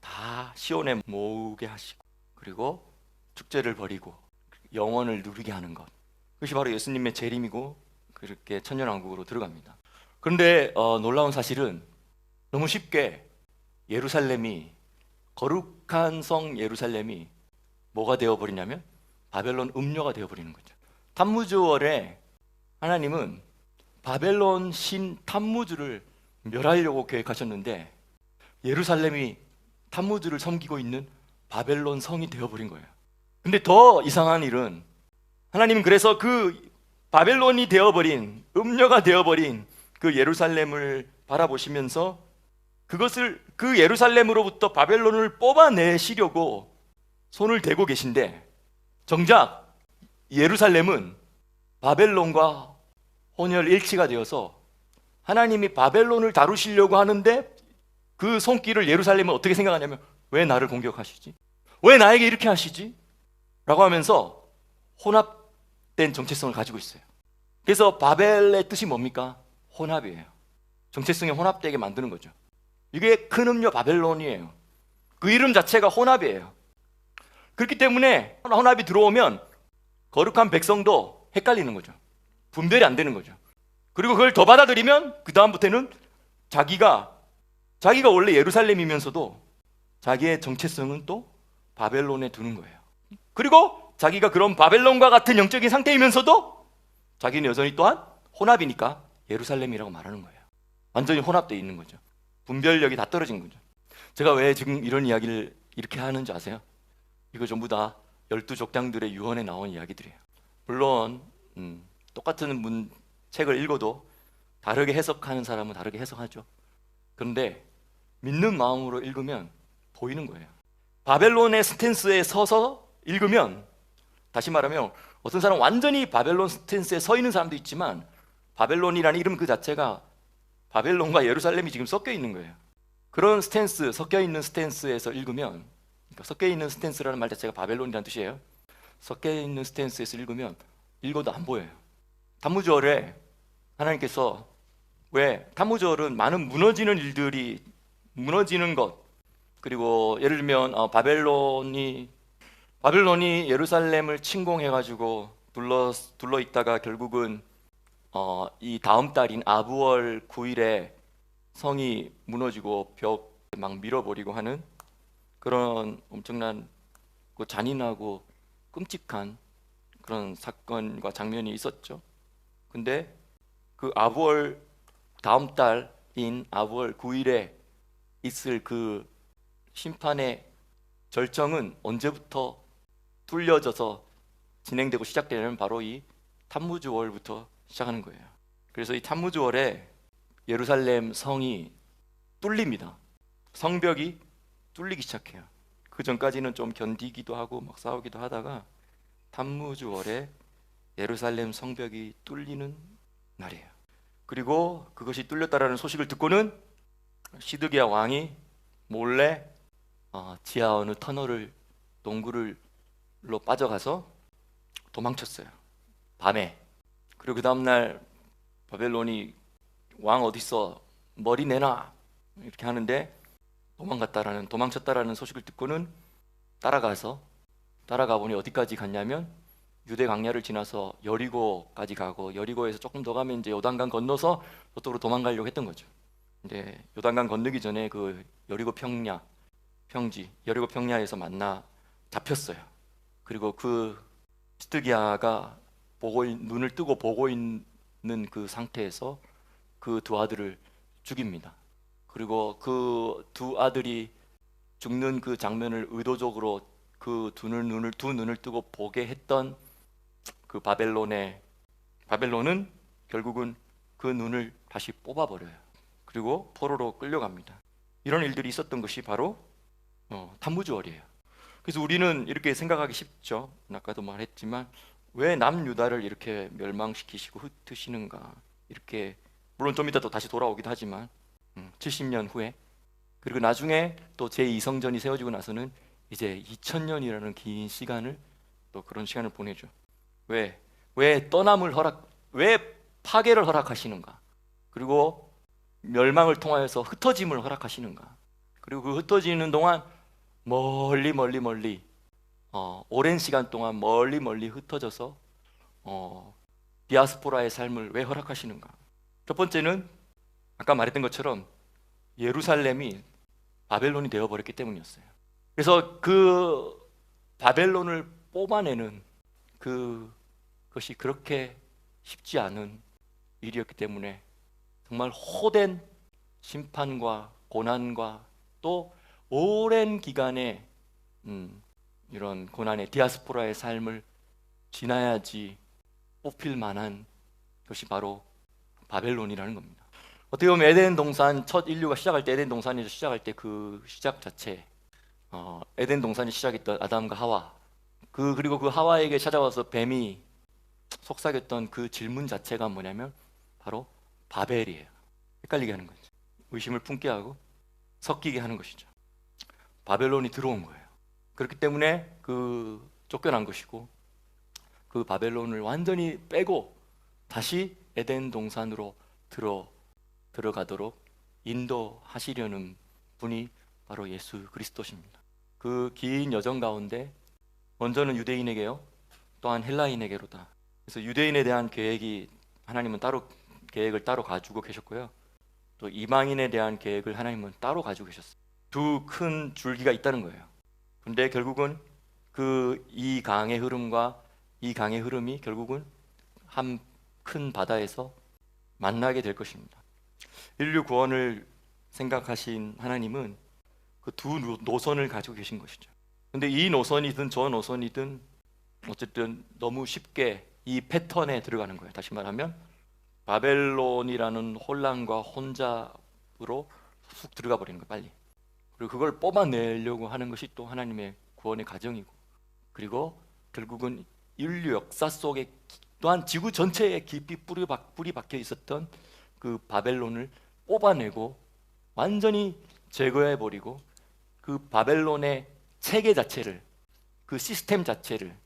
다 시온에 모으게 하시고 그리고 축제를 벌이고 영원을 누리게 하는 것, 그것이 바로 예수님의 재림이고 그렇게 천년왕국으로 들어갑니다. 그런데 놀라운 사실은 너무 쉽게 예루살렘이, 거룩한 성 예루살렘이 뭐가 되어버리냐면 바벨론 음료가 되어버리는 거죠. 타무즈월에 하나님은 바벨론 신 타무즈를 멸하려고 계획하셨는데 예루살렘이 타무즈를 섬기고 있는 바벨론 성이 되어버린 거예요. 근데 더 이상한 일은 하나님은 그래서 그 바벨론이 되어버린, 음녀가 되어버린 그 예루살렘을 바라보시면서 그것을, 그 예루살렘으로부터 바벨론을 뽑아내시려고 손을 대고 계신데 정작 예루살렘은 바벨론과 혼혈일치가 되어서 하나님이 바벨론을 다루시려고 하는데 그 손길을 예루살렘은 어떻게 생각하냐면 왜 나를 공격하시지? 왜 나에게 이렇게 하시지? 라고 하면서 혼합된 정체성을 가지고 있어요. 그래서 바벨의 뜻이 뭡니까? 혼합이에요. 정체성이 혼합되게 만드는 거죠. 이게 큰 음료 바벨론이에요. 그 이름 자체가 혼합이에요. 그렇기 때문에 혼합이 들어오면 거룩한 백성도 헷갈리는 거죠. 분별이 안 되는 거죠. 그리고 그걸 더 받아들이면 그 다음부터는 자기가 원래 예루살렘이면서도 자기의 정체성은 또 바벨론에 두는 거예요. 그리고 자기가 그런 바벨론과 같은 영적인 상태이면서도 자기는 여전히 또한 혼합이니까 예루살렘이라고 말하는 거예요. 완전히 혼합되어 있는 거죠. 분별력이 다 떨어진 거죠. 제가 왜 지금 이런 이야기를 이렇게 하는지 아세요? 이거 전부 다 12족장들의 유언에 나온 이야기들이에요. 물론 똑같은 책을 읽어도 다르게 해석하는 사람은 다르게 해석하죠. 그런데 믿는 마음으로 읽으면 보이는 거예요. 바벨론의 스탠스에 서서 읽으면, 다시 말하면 어떤 사람은 완전히 바벨론 스탠스에 서 있는 사람도 있지만 바벨론이라는 이름 그 자체가 바벨론과 예루살렘이 지금 섞여 있는 거예요. 그런 스탠스, 섞여 있는 스탠스에서 읽으면, 그러니까 섞여 있는 스탠스라는 말 자체가 바벨론이라는 뜻이에요. 섞여 있는 스탠스에서 읽어도 안 보여요. 타무즈월에 하나님께서, 왜 타무즈월은 많은 무너지는 일들이, 무너지는 것, 그리고 예를 들면 바벨론이 예루살렘을 침공해가지고 둘러 있다가 결국은 이 다음 달인 아부월 9일에 성이 무너지고 벽 막 밀어버리고 하는 그런 엄청난 잔인하고 끔찍한 그런 사건과 장면이 있었죠. 근데 그 아부월 다음 달인 아부월 9일에 있을 그 심판의 절정은 언제부터 뚫려져서 진행되고 시작되냐면 바로 이 타무즈월부터 시작하는 거예요. 그래서 이 타무즈월에 예루살렘 성이 뚫립니다. 성벽이 뚫리기 시작해요. 그 전까지는 좀 견디기도 하고 막 싸우기도 하다가 타무즈월에 예루살렘 성벽이 뚫리는 날이에요. 그리고 그것이 뚫렸다라는 소식을 듣고는 시드기야 왕이 몰래 지하 어느 터널을, 동굴로 빠져가서 도망쳤어요. 밤에. 그리고 그 다음날 바벨론이 왕 어딨어? 머리 내놔! 이렇게 하는데 도망쳤다라는 소식을 듣고는 따라가 보니 어디까지 갔냐면 유대 광야를 지나서 여리고까지 가고, 여리고에서 조금 더 가면 이제 요단강 건너서 저쪽으로 도망가려고 했던 거죠. 이제 요단강 건너기 전에 그 여리고 평야에서 만나 잡혔어요. 그리고 그 시드기야가 눈을 뜨고 보고 있는 그 상태에서 그 두 아들을 죽입니다. 그리고 그 두 아들이 죽는 그 장면을 의도적으로 그 두 눈을 뜨고 보게 했던 그 바벨론은 결국은 그 눈을 다시 뽑아버려요. 그리고 포로로 끌려갑니다. 이런 일들이 있었던 것이 바로 타무즈월이에요. 그래서 우리는 이렇게 생각하기 쉽죠. 아까도 말했지만 왜 남유다를 이렇게 멸망시키시고 흩으시는가, 이렇게. 물론 좀 이따 또 다시 돌아오기도 하지만 70년 후에, 그리고 나중에 또 제2성전이 세워지고 나서는 이제 2000년이라는 긴 시간을, 또 그런 시간을 보내죠. 왜 파괴를 허락하시는가? 그리고 멸망을 통하여서 흩어짐을 허락하시는가? 그리고 그 흩어지는 동안 멀리 오랜 시간 동안 멀리 흩어져서 디아스포라의 삶을 왜 허락하시는가? 첫 번째는 아까 말했던 것처럼 예루살렘이 바벨론이 되어버렸기 때문이었어요. 그래서 그 바벨론을 뽑아내는 그것이 그렇게 쉽지 않은 일이었기 때문에 정말 호된 심판과 고난과 또 오랜 기간의 이런 고난의 디아스포라의 삶을 지나야지 뽑힐 만한 것이 바로 바벨론이라는 겁니다. 어떻게 보면 에덴 동산 첫 인류가 시작할 때 에덴 동산에서 시작할 때 그 시작 자체 에덴 동산이 시작했던 아담과 하와 그리고 그 하와에게 찾아와서 뱀이 속삭였던 그 질문 자체가 뭐냐면 바로 바벨이에요. 헷갈리게 하는 거죠. 의심을 품게 하고 섞이게 하는 것이죠. 바벨론이 들어온 거예요. 그렇기 때문에 그 쫓겨난 것이고 그 바벨론을 완전히 빼고 다시 에덴 동산으로 들어가도록 인도하시려는 분이 바로 예수 그리스도십니다. 그 긴 여정 가운데 먼저는 유대인에게요, 또한 헬라인에게로다. 그래서 유대인에 대한 하나님은 계획을 따로 가지고 계셨고요, 또 이방인에 대한 계획을 하나님은 따로 가지고 계셨어요. 두 큰 줄기가 있다는 거예요. 근데 결국은 이 강의 흐름과 이 강의 흐름이 결국은 한 큰 바다에서 만나게 될 것입니다. 인류 구원을 생각하신 하나님은 그 두 노선을 가지고 계신 것이죠. 근데 이 노선이든 저 노선이든 어쨌든 너무 쉽게 이 패턴에 들어가는 거예요. 다시 말하면 바벨론이라는 혼란과 혼잡으로 쑥 들어가 버리는 거예요. 빨리. 그리고 그걸 뽑아내려고 하는 것이 또 하나님의 구원의 과정이고, 그리고 결국은 인류 역사 속에 또한 지구 전체에 깊이 뿌리 박혀 있었던 그 바벨론을 뽑아내고 완전히 제거해버리고 그 바벨론의 체계 자체를, 그 시스템 자체를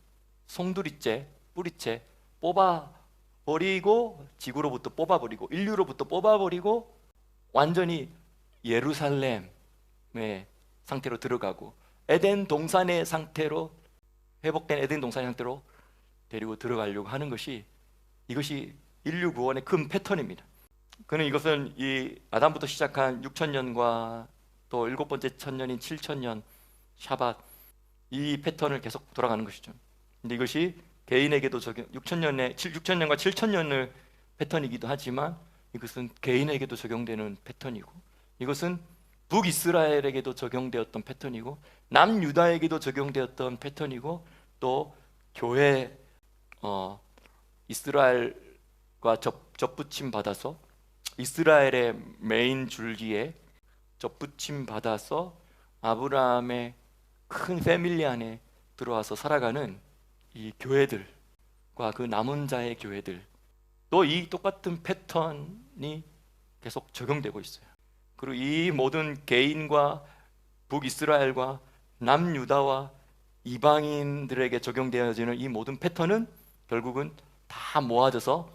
송두리째, 뿌리째 뽑아버리고, 지구로부터 뽑아버리고 인류로부터 뽑아버리고 완전히 예루살렘의 상태로 들어가고 에덴 동산의 상태로, 회복된 에덴 동산의 상태로 데리고 들어가려고 하는 것이, 이것이 인류 구원의 큰 패턴입니다. 그는 이것은 이 아담부터 시작한 6천년과 또 일곱 번째 천년인 7천년 샤밧, 이 패턴을 계속 돌아가는 것이죠. 근데 이것이 개인에게도 6천년과 7천년의 패턴이기도 하지만 이것은 개인에게도 적용되는 패턴이고, 이것은 북이스라엘에게도 적용되었던 패턴이고, 남유다에게도 적용되었던 패턴이고, 또 교회 이스라엘과 접붙임 받아서 이스라엘의 메인 줄기에 접붙임 받아서 아브라함의 큰 패밀리 안에 들어와서 살아가는 이 교회들과 그 남은 자의 교회들, 또 이 똑같은 패턴이 계속 적용되고 있어요. 그리고 이 모든 개인과 북이스라엘과 남유다와 이방인들에게 적용되어지는 이 모든 패턴은 결국은 다 모아져서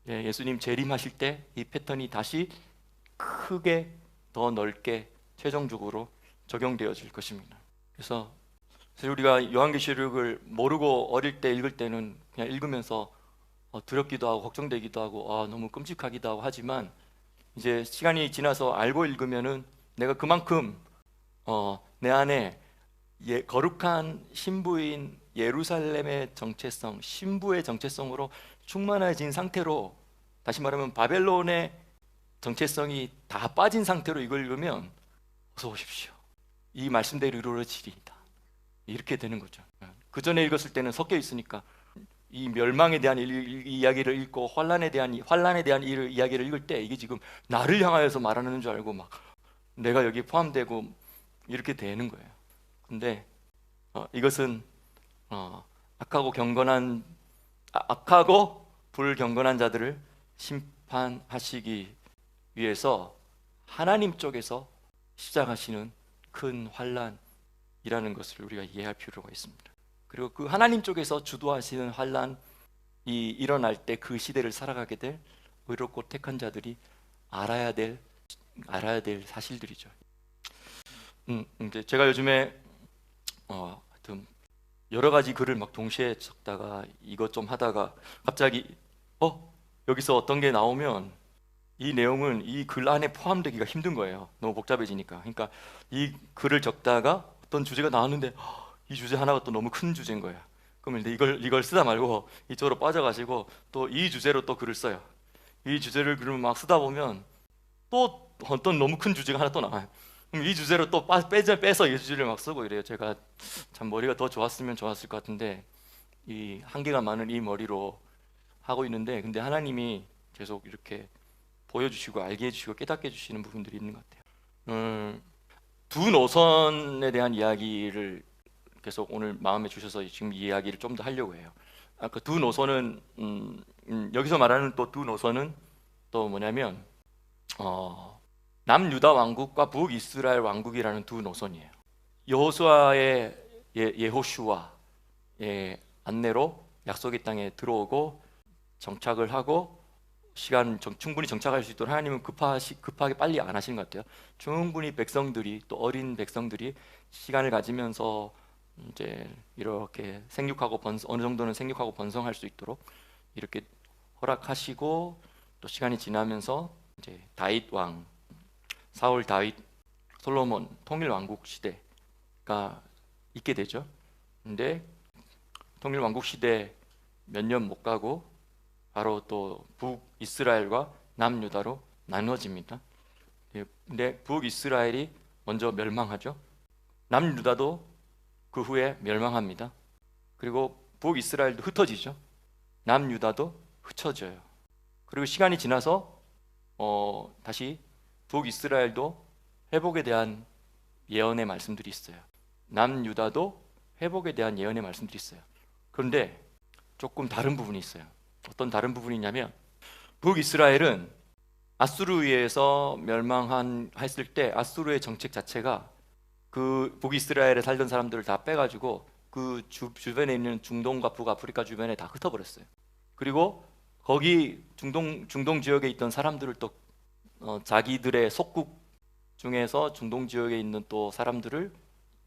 예수님 재림하실 때 이 패턴이 다시 크게 더 넓게 최종적으로 적용되어질 것입니다. 그래서 우리가 요한계시록을 모르고 어릴 때 읽을 때는 그냥 읽으면서 두렵기도 하고 걱정되기도 하고 너무 끔찍하기도 하고 하지만, 이제 시간이 지나서 알고 읽으면은 내가 그만큼 내 안에 거룩한 신부인 예루살렘의 정체성, 신부의 정체성으로 충만해진 상태로, 다시 말하면 바벨론의 정체성이 다 빠진 상태로 이걸 읽으면 어서 오십시오, 이 말씀대로 이루어지리이다, 이렇게 되는 거죠. 그 전에 읽었을 때는 섞여 있으니까 이 멸망에 대한 이야기를 읽고 환란에 대한 이야기를 읽을 때 이게 지금 나를 향하여서 말하는 줄 알고 막 내가 여기 포함되고 이렇게 되는 거예요. 근데 이것은 악하고 불경건한 자들을 심판하시기 위해서 하나님 쪽에서 시작하시는 큰 환란이라는 것을 우리가 이해할 필요가 있습니다. 그리고 그 하나님 쪽에서 주도하시는 환란이 일어날 때 그 시대를 살아가게 될 의롭고 택한 자들이 알아야 될 알아야 될 사실들이죠. 근데 제가 요즘에 하여튼 여러 가지 글을 막 동시에 적다가 이것 좀 하다가 갑자기 여기서 어떤 게 나오면 이 내용은 이 글 안에 포함되기가 힘든 거예요. 너무 복잡해지니까. 그러니까 이 글을 적다가 어떤 주제가 나왔는데 이 주제 하나가 또 너무 큰 주제인 거야. 그러면 이제 이걸 쓰다 말고 이쪽으로 빠져가지고 또 이 주제로 또 글을 써요. 이 주제를 그러면 막 쓰다 보면 또 어떤 너무 큰 주제가 하나 또 나와요. 그럼 이 주제로 또 빼서 이 주제를 막 쓰고 이래요. 제가 참 머리가 더 좋았으면 좋았을 것 같은데 이 한계가 많은 이 머리로 하고 있는데, 근데 하나님이 계속 이렇게 보여주시고 알게 해주시고 깨닫게 해주시는 부분들이 있는 것 같아요. 두 노선에 대한 이야기를 계속 오늘 마음에 주셔서 지금 이 이야기를 좀 더 하려고 해요. 아까 두 노선은 여기서 말하는 또 두 노선은 또 뭐냐면 남유다 왕국과 북이스라엘 왕국이라는 두 노선이에요. 여호수아의 예호슈아의 안내로 약속의 땅에 들어오고 정착을 하고 충분히 정착할 수 있도록 하나님은 급하게 빨리 안 하시는 것 같아요. 충분히 백성들이, 또 어린 백성들이 시간을 가지면서 이제 이렇게 생육하고 어느 정도는 생육하고 번성할 수 있도록 이렇게 허락하시고, 또 시간이 지나면서 이제 다윗 왕, 사울, 다윗, 솔로몬 통일 왕국 시대가 있게 되죠. 근데 통일 왕국 시대 몇 년 못 가고 바로 또 북이스라엘과 남유다로 나눠집니다. 근데 북이스라엘이 먼저 멸망하죠. 남유다도 그 후에 멸망합니다. 그리고 북이스라엘도 흩어지죠. 남유다도 흩어져요. 그리고 시간이 지나서 다시 북이스라엘도 회복에 대한 예언의 말씀들이 있어요. 남유다도 회복에 대한 예언의 말씀들이 있어요. 그런데 조금 다른 부분이 있어요. 어떤 다른 부분이냐면, 북이스라엘은 아수르에 의해서 멸망했을 때 아수르의 정책 자체가 그 북이스라엘에 살던 사람들을 다 빼가지고 그 주변에 있는 중동과 북아프리카 주변에 다 흩어버렸어요. 그리고 거기 중동 지역에 있던 사람들을 또 자기들의 속국 중에서 중동 지역에 있는 또 사람들을,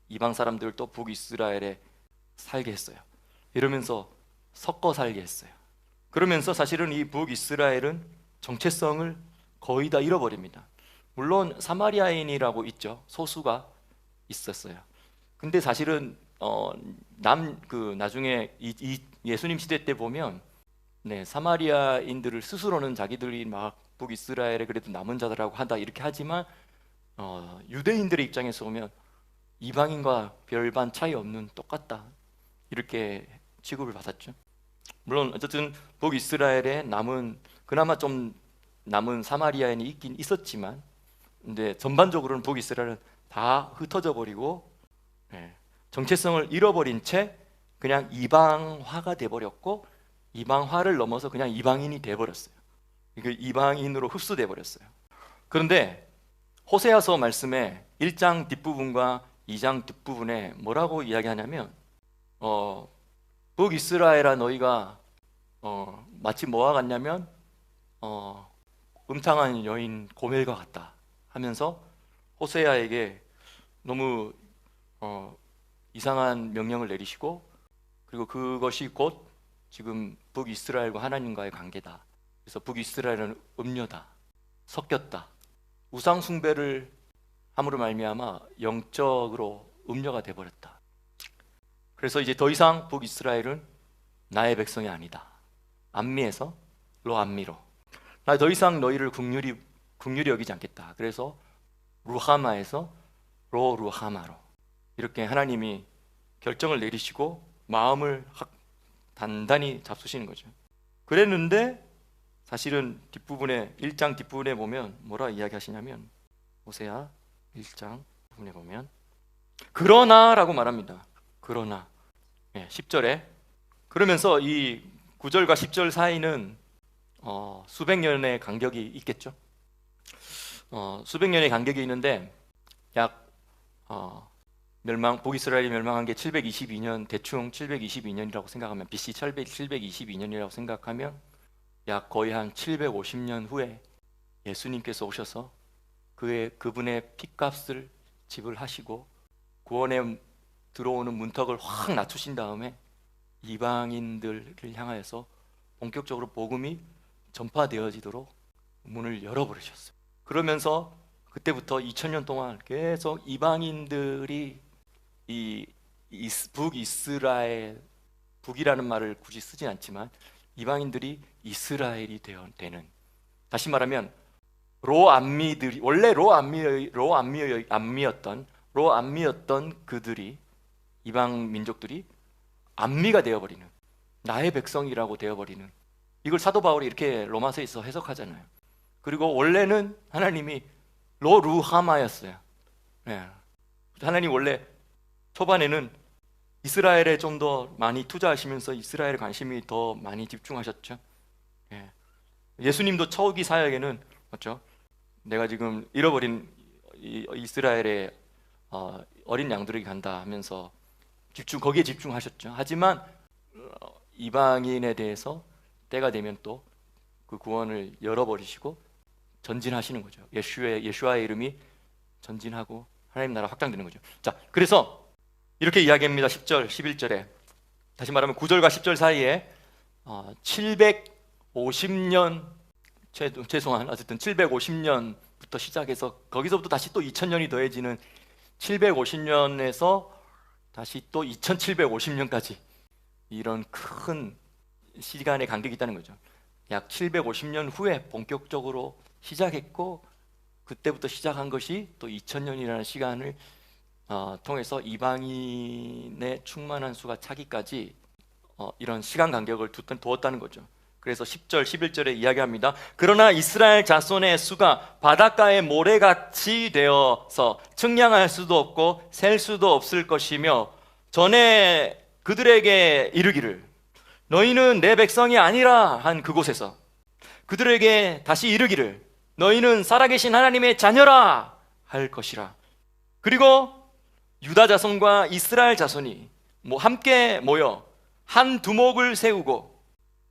이방 사람들을 또 북이스라엘에 살게 했어요. 이러면서 섞어 살게 했어요. 그러면서 사실은 이 북이스라엘은 정체성을 거의 다 잃어버립니다. 물론 사마리아인이라고 있죠. 소수가 있었어요. 근데 사실은 나중에 이 예수님 시대 때 보면 사마리아인들을 스스로는 자기들이 막 북이스라엘에 그래도 남은 자들하고 한다 이렇게 하지만 유대인들의 입장에서 보면 이방인과 별반 차이 없는 똑같다 이렇게 취급을 받았죠. 물론 어쨌든 북이스라엘에 그나마 좀 남은 사마리아인이 있긴 있었지만, 근데 전반적으로는 북이스라엘은 다 흩어져 버리고 정체성을 잃어버린 채 그냥 이방화가 돼버렸고, 이방화를 넘어서 그냥 이방인이 돼버렸어요. 이방인으로 흡수돼 버렸어요. 그런데 호세아서 말씀에 1장 뒷부분과 2장 뒷부분에 뭐라고 이야기하냐면 북이스라엘아 너희가 마치 뭐와 같냐면 음탕한 여인 고멜과 같다 하면서 호세아에게 너무 이상한 명령을 내리시고, 그리고 그것이 곧 지금 북이스라엘과 하나님과의 관계다. 그래서 북이스라엘은 음녀다, 섞였다, 우상 숭배를 함으로 말미암아 영적으로 음녀가 돼버렸다. 그래서 이제 더 이상 북이스라엘은 나의 백성이 아니다. 암미에서 로암미로, 나 더 이상 너희를 국률이 여기지 않겠다. 그래서 루하마에서 로루하마로 이렇게 하나님이 결정을 내리시고 마음을 단단히 잡수시는 거죠. 그랬는데 사실은 1장 뒷부분에 보면 뭐라 이야기하시냐면, 호세아 1장 부분에 보면 그러나라고 말합니다. 그러나 10절에, 그러면서 이 9절과 10절 사이는 수백 년의 간격이 있겠죠. 수백 년의 간격이 있는데 약 북이스라엘이 멸망한 게 722년, 대충 722년이라고 생각하면, BC 722년이라고 생각하면 약 거의 한 750년 후에 예수님께서 오셔서 그분의 핏값을 지불하시고 구원에 들어오는 문턱을 확 낮추신 다음에 이방인들을 향하여서 본격적으로 복음이 전파되어지도록 문을 열어버리셨어요. 그러면서 그때부터 2000년 동안 계속 이방인들이 이 북이스라엘, 북이라는 말을 굳이 쓰진 않지만 이방인들이 이스라엘이 되는, 다시 말하면 로암미들이, 원래 로암미였던 그들이, 이방 민족들이 암미가 되어버리는, 나의 백성이라고 되어버리는, 이걸 사도 바울이 이렇게 로마서에서 해석하잖아요. 그리고 원래는 하나님이 로루하마였어요. 네. 하나님 원래 초반에는 이스라엘에 좀 더 많이 투자하시면서 이스라엘에 관심이 더 많이 집중하셨죠. 예. 예수님도 초기 사역에는, 맞죠? 내가 지금 잃어버린 이스라엘의 어린 양들에게 간다 하면서 거기에 집중하셨죠. 하지만 이방인에 대해서 때가 되면 또 그 구원을 열어버리시고 전진하시는 거죠. 예수와의 이름이 전진하고 하나님 나라 확장되는 거죠. 자, 그래서 이렇게 이야기합니다. 10절, 11절에. 다시 말하면 9절과 10절 사이에 750년, 최소한 어쨌든 750년부터 시작해서 거기서부터 다시 또 2000년이 더해지는 750년에서 다시 또 2750년까지 이런 큰 시간의 간격이 있다는 거죠. 약 750년 후에 본격적으로 시작했고, 그때부터 시작한 것이 또 2000년이라는 시간을 통해서 이방인의 충만한 수가 차기까지 이런 시간 간격을 두었다는 거죠. 그래서 10절, 11절에 이야기합니다. 그러나 이스라엘 자손의 수가 바닷가의 모래같이 되어서 측량할 수도 없고 셀 수도 없을 것이며, 전에 그들에게 이르기를 너희는 내 백성이 아니라 한 그곳에서 그들에게 다시 이르기를 너희는 살아계신 하나님의 자녀라 할 것이라. 그리고 유다 자손과 이스라엘 자손이 함께 모여 한 두목을 세우고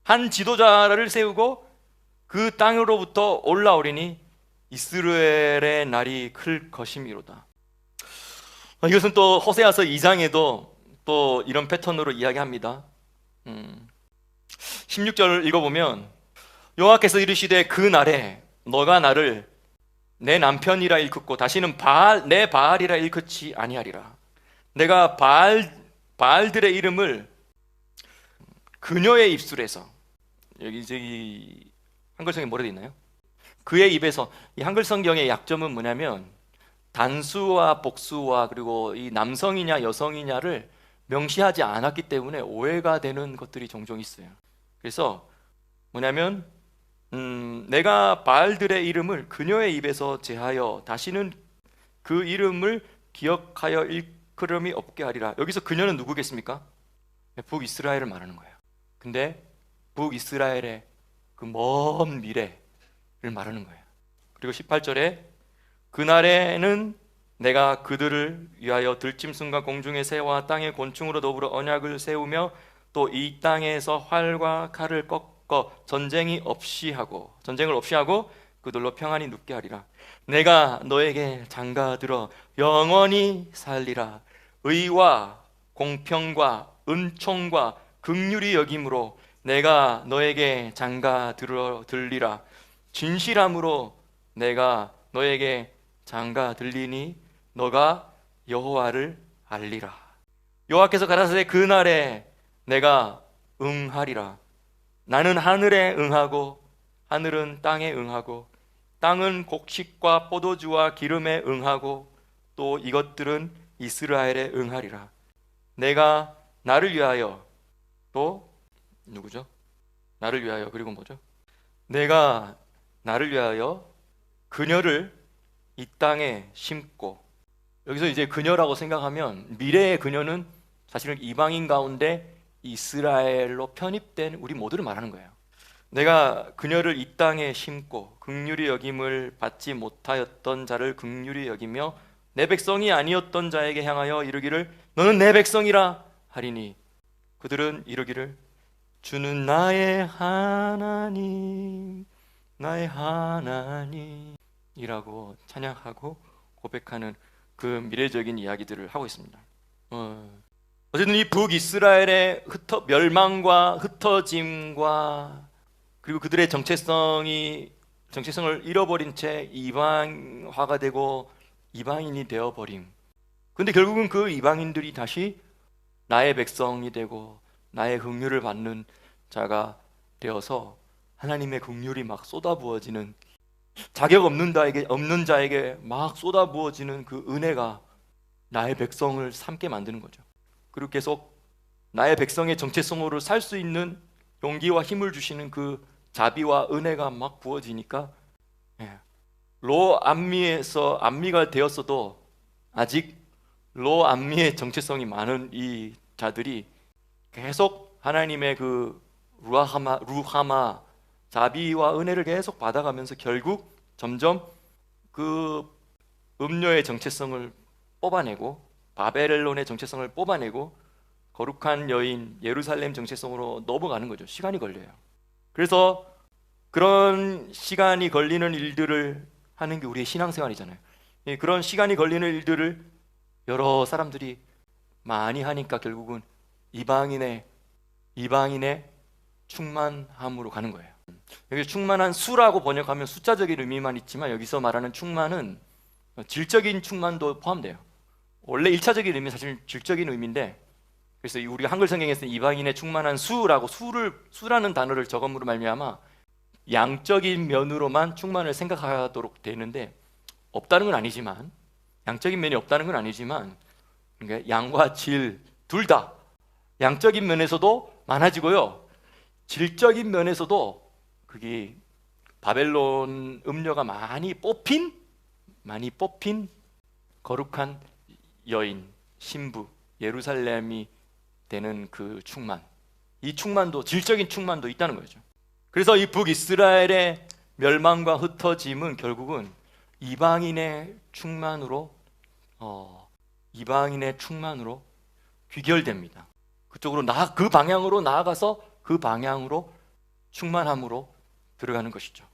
한 지도자를 세우고 그 땅으로부터 올라오리니 이스라엘의 날이 클 것임이로다. 이것은 또 호세아서 2장에도 또 이런 패턴으로 이야기합니다. 16절 읽어보면 여호와께서 이르시되 그 날에 너가 나를 내 남편이라 일컫고 다시는 내 바알이라 일컫지 아니하리라. 내가 바알들의 이름을 그녀의 입술에서, 여기 한글 성경에 뭐라 되어 있나요? 그의 입에서. 이 한글 성경의 약점은 뭐냐면 단수와 복수와 그리고 이 남성이냐 여성이냐를 명시하지 않았기 때문에 오해가 되는 것들이 종종 있어요. 그래서 뭐냐면 내가 바알들의 이름을 그녀의 입에서 제하여 다시는 그 이름을 기억하여 일컬음이 없게 하리라. 여기서 그녀는 누구겠습니까? 북이스라엘을 말하는 거예요. 근데 북이스라엘의 그 먼 미래를 말하는 거예요. 그리고 18절에 그날에는 내가 그들을 위하여 들짐승과 공중의 새와 땅의 곤충으로 더불어 언약을 세우며 또 이 땅에서 활과 칼을 꺾어 전쟁을 없이 하고 그들로 평안히 눕게 하리라. 내가 너에게 장가들어 영원히 살리라. 의와 공평과 은총과 긍휼이 여김으로 내가 너에게 장가들리라. 진실함으로 내가 너에게 장가들리니 너가 여호와를 알리라. 여호와께서 가라사대 그날에 내가 응하리라. 나는 하늘에 응하고 하늘은 땅에 응하고 땅은 곡식과 포도주와 기름에 응하고 또 이것들은 이스라엘에 응하리라. 내가 나를 위하여, 또 누구죠? 나를 위하여, 그리고 뭐죠? 내가 나를 위하여 그녀를 이 땅에 심고, 여기서 이제 그녀라고 생각하면 미래의 그녀는 사실은 이방인 가운데 이스라엘로 편입된 우리 모두를 말하는 거예요. 내가 그녀를 이 땅에 심고 긍휼히 여김을 받지 못하였던 자를 긍휼히 여기며 내 백성이 아니었던 자에게 향하여 이르기를 너는 내 백성이라 하리니 그들은 이르기를 주는 나의 하나님 나의 하나님. 이라고 찬양하고 고백하는 그 미래적인 이야기들을 하고 있습니다. 어쨌든 이 북이스라엘의 멸망과 흩어짐과 그리고 그들의 정체성을 잃어버린 채 이방화가 되고 이방인이 되어버림. 근데 결국은 그 이방인들이 다시 나의 백성이 되고 나의 긍휼을 받는 자가 되어서 하나님의 긍휼이 막 쏟아부어지는, 자격 없는 자에게 막 쏟아부어지는 그 은혜가 나의 백성을 삼게 만드는 거죠. 그리고 계속 나의 백성의 정체성으로 살 수 있는 용기와 힘을 주시는 그 자비와 은혜가 막 부어지니까 로 암미에서 암미가 되었어도 아직 로 암미의 정체성이 많은 이 자들이 계속 하나님의 그 루하마 자비와 은혜를 계속 받아가면서 결국 점점 그 음료의 정체성을 뽑아내고 바벨론의 정체성을 뽑아내고 거룩한 여인 예루살렘 정체성으로 넘어가는 거죠. 시간이 걸려요. 그래서 그런 시간이 걸리는 일들을 하는 게 우리의 신앙생활이잖아요. 그런 시간이 걸리는 일들을 여러 사람들이 많이 하니까 결국은 이방인의 충만함으로 가는 거예요. 여기 충만한 수라고 번역하면 숫자적인 의미만 있지만 여기서 말하는 충만은 질적인 충만도 포함돼요. 원래 1차적인 의미는 사실 질적인 의미인데, 그래서 우리가 한글 성경에서는 이방인의 충만한 수라는 단어를 적음으로 말미암아 양적인 면으로만 충만을 생각하도록 되는데, 없다는 건 아니지만, 양적인 면이 없다는 건 아니지만, 그러니까 양과 질 둘 다 양적인 면에서도 많아지고요, 질적인 면에서도 그게 바벨론 음료가 많이 뽑힌 거룩한 여인 신부 예루살렘이 되는 그 충만, 이 충만도 질적인 충만도 있다는 거죠. 그래서 이 북이스라엘의 멸망과 흩어짐은 결국은 이방인의 충만으로 귀결됩니다. 그쪽으로 그 방향으로 나아가서 그 방향으로 충만함으로 들어가는 것이죠.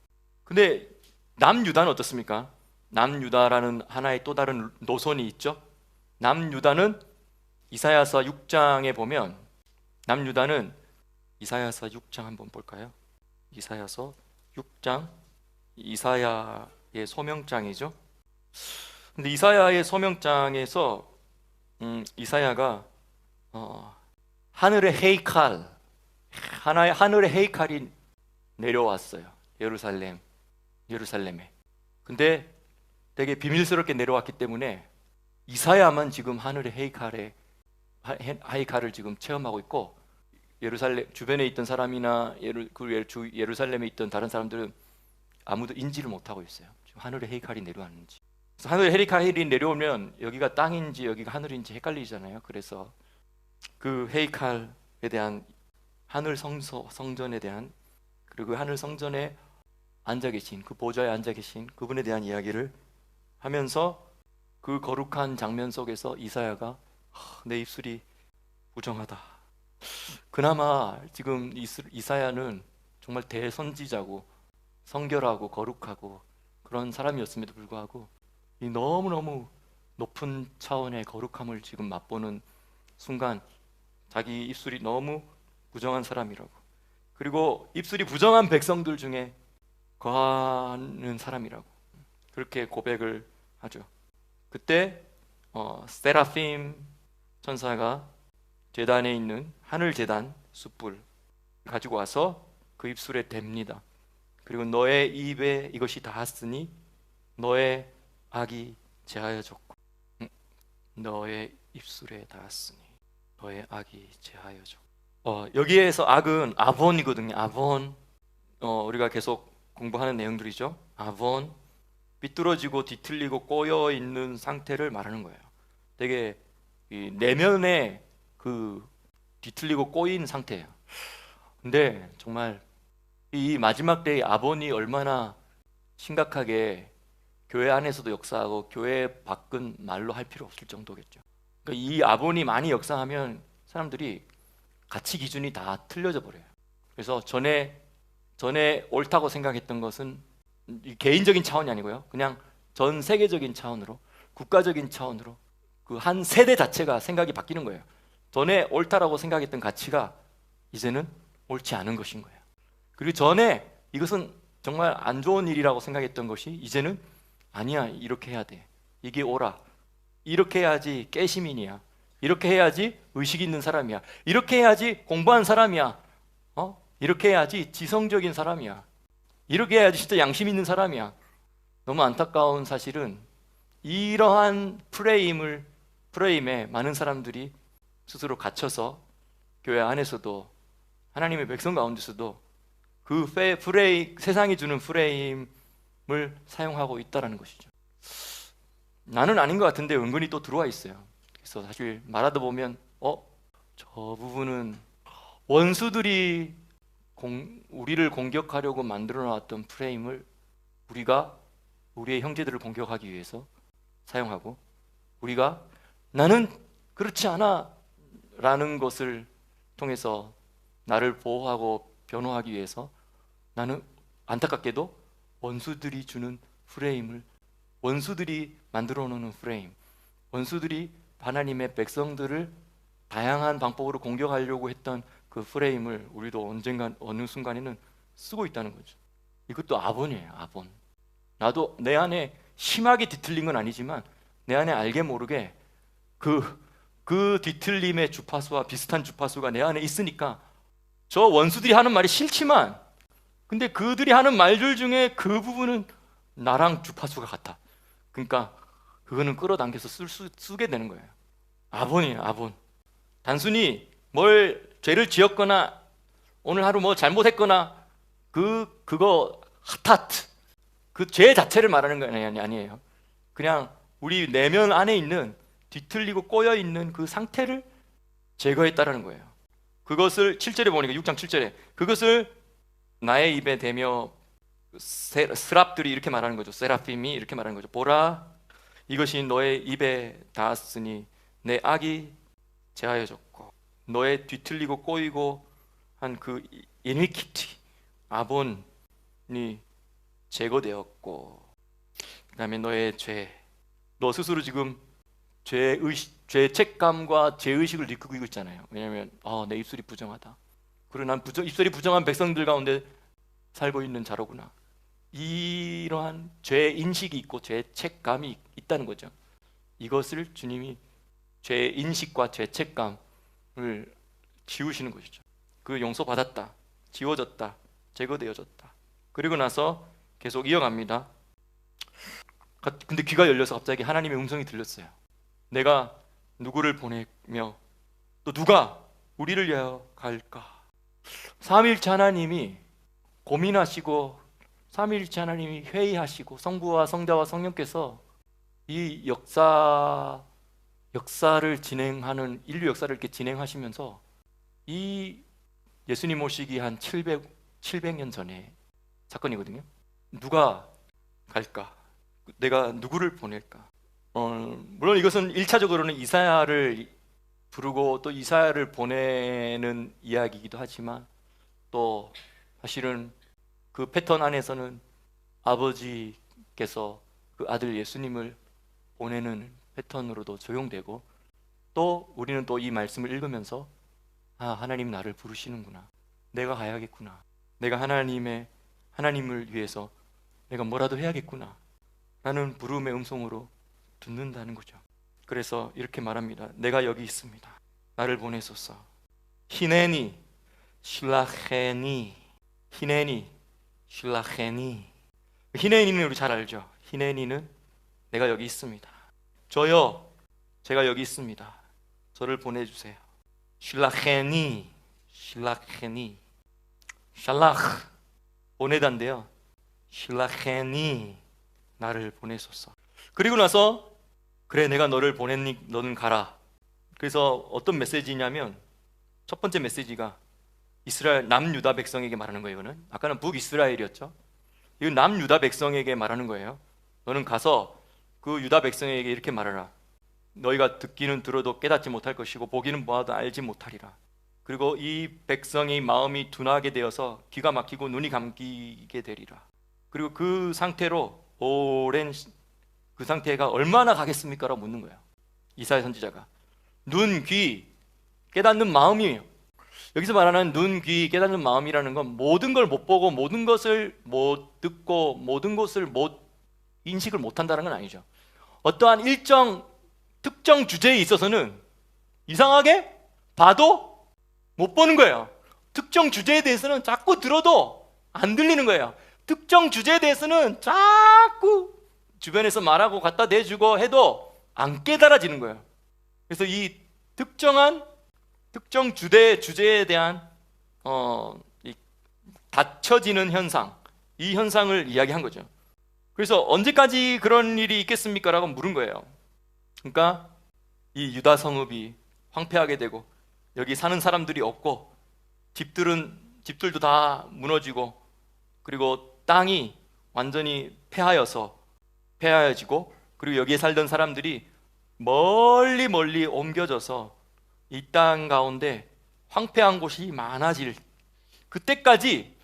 근데 남유다는 어떻습니까? 남유다라는 하나의 또 다른 노선이 있죠. 남유다는 이사야서 6장에 보면, 남유다는 이사야서 6장 한번 볼까요? 이사야서 6장, 이사야의 소명장이죠. 근데 이사야의 소명장에서 이사야가 하늘의 헤이칼이 내려왔어요. 예루살렘에. 근데 되게 비밀스럽게 내려왔기 때문에 이사야만 지금 하늘의 헤이칼을 지금 체험하고 있고, 예루살렘 주변에 있던 사람이나 예루살렘에 있던 다른 사람들은 아무도 인지를 못하고 있어요. 지금 하늘의 헤이칼이 내려왔는지. 그래서 하늘의 헤이칼이 내려오면 여기가 땅인지 여기가 하늘인지 헷갈리잖아요. 그래서 그 헤이칼에 대한, 하늘 성전에 대한, 그리고 그 하늘 성전에 앉아 계신, 그 보좌에 앉아 계신 그분에 대한 이야기를 하면서 그 거룩한 장면 속에서 이사야가 내 입술이 부정하다. 그나마 지금 이사야는 정말 대선지자고 성결하고 거룩하고 그런 사람이었음에도 불구하고 이 너무너무 높은 차원의 거룩함을 지금 맛보는 순간 자기 입술이 너무 부정한 사람이라고, 그리고 입술이 부정한 백성들 중에 거하는 사람이라고 그렇게 고백을 하죠. 그때 세라핌 천사가 제단에 있는 하늘 제단 숯불 가지고 와서 그 입술에 댑니다. 그리고 너의 입에 이것이 닿았으니 너의 악이 제하여졌고, 너의 입술에 닿았으니 너의 악이 제하여졌고. 여기에서 악은 아본이거든요. 아본. 우리가 계속 공부하는 내용들이죠. 아본, 삐뚤어지고 뒤틀리고 꼬여 있는 상태를 말하는 거예요. 되게 이 내면에 그 뒤틀리고 꼬인 상태예요. 근데 정말 이 마지막 때의 아본이 얼마나 심각하게 교회 안에서도 역사하고 교회 밖은 말로 할 필요 없을 정도겠죠. 그러니까 이 아본이 많이 역사하면 사람들이 가치 기준이 다 틀려져 버려요. 그래서 전에 옳다고 생각했던 것은 개인적인 차원이 아니고요. 그냥 전 세계적인 차원으로, 국가적인 차원으로 그 한 세대 자체가 생각이 바뀌는 거예요. 전에 옳다라고 생각했던 가치가 이제는 옳지 않은 것인 거예요. 그리고 전에 이것은 정말 안 좋은 일이라고 생각했던 것이 이제는 아니야, 이렇게 해야 돼, 이게 옳아, 이렇게 해야지 깨시민이야, 이렇게 해야지 의식 있는 사람이야, 이렇게 해야지 공부한 사람이야, 이렇게 해야지 지성적인 사람이야, 이렇게 해야지 진짜 양심 있는 사람이야. 너무 안타까운 사실은 이러한 프레임에 많은 사람들이 스스로 갇혀서 교회 안에서도 하나님의 백성 가운데서도 그 세상이 주는 프레임을 사용하고 있다는 것이죠. 나는 아닌 것 같은데 은근히 또 들어와 있어요. 그래서 사실 말하다 보면 저 부분은 원수들이 우리를 공격하려고 만들어 놨던 프레임을 우리가 우리의 형제들을 공격하기 위해서 사용하고, 우리가 나는 그렇지 않아 라는 것을 통해서 나를 보호하고 변호하기 위해서 나는 안타깝게도 원수들이 주는 프레임을, 원수들이 만들어 놓는 프레임, 원수들이 하나님의 백성들을 다양한 방법으로 공격하려고 했던 그 프레임을 우리도 언젠가 어느 순간에는 쓰고 있다는 거죠. 이것도 아본이에요, 아본. 나도 내 안에 심하게 뒤틀린 건 아니지만 내 안에 알게 모르게 그 뒤틀림의 주파수와 비슷한 주파수가 내 안에 있으니까 저 원수들이 하는 말이 싫지만 근데 그들이 하는 말들 중에 그 부분은 나랑 주파수가 같아. 그러니까 그거는 끌어당겨서 쓰게 되는 거예요. 아본이에요, 아본. 단순히 뭘 죄를 지었거나 오늘 하루 뭐 잘못했거나 그거 핫하트 그 죄 자체를 말하는 건 아니에요. 그냥 우리 내면 안에 있는 뒤틀리고 꼬여 있는 그 상태를 제거했다라는 거예요. 그것을 7절에 보니까 6장 7절에 그것을 나의 입에 대며 스랍들이 이렇게 말하는 거죠. 세라핌이 이렇게 말하는 거죠. 보라, 이것이 너의 입에 닿았으니 내 악이 제하여졌고 너의 뒤틀리고 꼬이고 한 그 이니키티 아본이 제거되었고, 그 다음에 너의 죄, 너 스스로 지금 죄책감과 죄의식을 느끼고 있잖아요. 왜냐하면 내 입술이 부정하다, 그리고 난 입술이 부정한 백성들 가운데 살고 있는 자로구나. 이러한 죄인식이 있고 죄책감이 있다는 거죠. 이것을 주님이 죄인식과 죄책감을 지우시는 것이죠. 그 용서받았다, 지워졌다, 제거되어졌다. 그리고 나서 계속 이어갑니다. 근데 귀가 열려서 갑자기 하나님의 음성이 들렸어요. 내가 누구를 보내며 또 누가 우리를 위하여 갈까? 삼위일체 하나님이 고민하시고 삼위일체 하나님이 회의하시고 성부와 성자와 성령께서 이 역사를 진행하는 인류 역사를 이렇게 진행하시면서 이 예수님 오시기 한 700년 전에 사건이거든요. 누가 갈까? 내가 누구를 보낼까? 물론 이것은 1차적으로는 이사야를 부르고 또 이사야를 보내는 이야기이기도 하지만 또 사실은 그 패턴 안에서는 아버지께서 그 아들 예수님을 보내는 패턴으로도 적용되고, 또 우리는 또 이 말씀을 읽으면서 하나님 나를 부르시는구나, 내가 가야겠구나, 내가 하나님을 위해서 내가 뭐라도 해야겠구나 라는 부름의 음성으로 듣는다는 거죠. 그래서 이렇게 말합니다. 내가 여기 있습니다. 나를 보내소서. 히네니 실라헤니, 히네니 실라헤니. 히네니는 우리 잘 알죠. 히네니는 내가 여기 있습니다. 저요, 제가 여기 있습니다. 저를 보내주세요. 실라헤니, 실라헤니, 샬라흐 보내단데요. 실라헤니, 나를 보내소서. 그리고 나서 그래, 내가 너를 보냈니, 너는 가라. 그래서 어떤 메시지냐면 첫 번째 메시지가 이스라엘 남유다 백성에게 말하는 거예요. 이거는 아까는 북이스라엘이었죠. 이건 남유다 백성에게 말하는 거예요. 너는 가서 그 유다 백성에게 이렇게 말하라. 너희가 듣기는 들어도 깨닫지 못할 것이고 보기는 보아도 알지 못하리라. 그리고 이 백성의 마음이 둔하게 되어서 귀가 막히고 눈이 감기게 되리라. 그리고 그 상태로 그 상태가 얼마나 가겠습니까? 라고 묻는 거예요. 이사야 선지자가. 눈, 귀, 깨닫는 마음이에요. 여기서 말하는 눈, 귀, 깨닫는 마음이라는 건 모든 걸 못 보고 모든 것을 못 듣고 모든 것을 인식을 못 한다는 건 아니죠. 어떠한 특정 주제에 있어서는 이상하게 봐도 못 보는 거예요. 특정 주제에 대해서는 자꾸 들어도 안 들리는 거예요. 특정 주제에 대해서는 자꾸 주변에서 말하고 갖다 대주고 해도 안 깨달아지는 거예요. 그래서 이 특정 주제에 대한 이 닫혀지는 현상, 이 현상을 이야기한 거죠. 그래서 언제까지 그런 일이 있겠습니까? 라고 물은 거예요. 그러니까 이 유다 성읍이 황폐하게 되고 여기 사는 사람들이 없고 집들도 다 무너지고 그리고 땅이 완전히 폐하여지고 그리고 여기에 살던 사람들이 멀리 옮겨져서 이 땅 가운데 황폐한 곳이 많아질 그때까지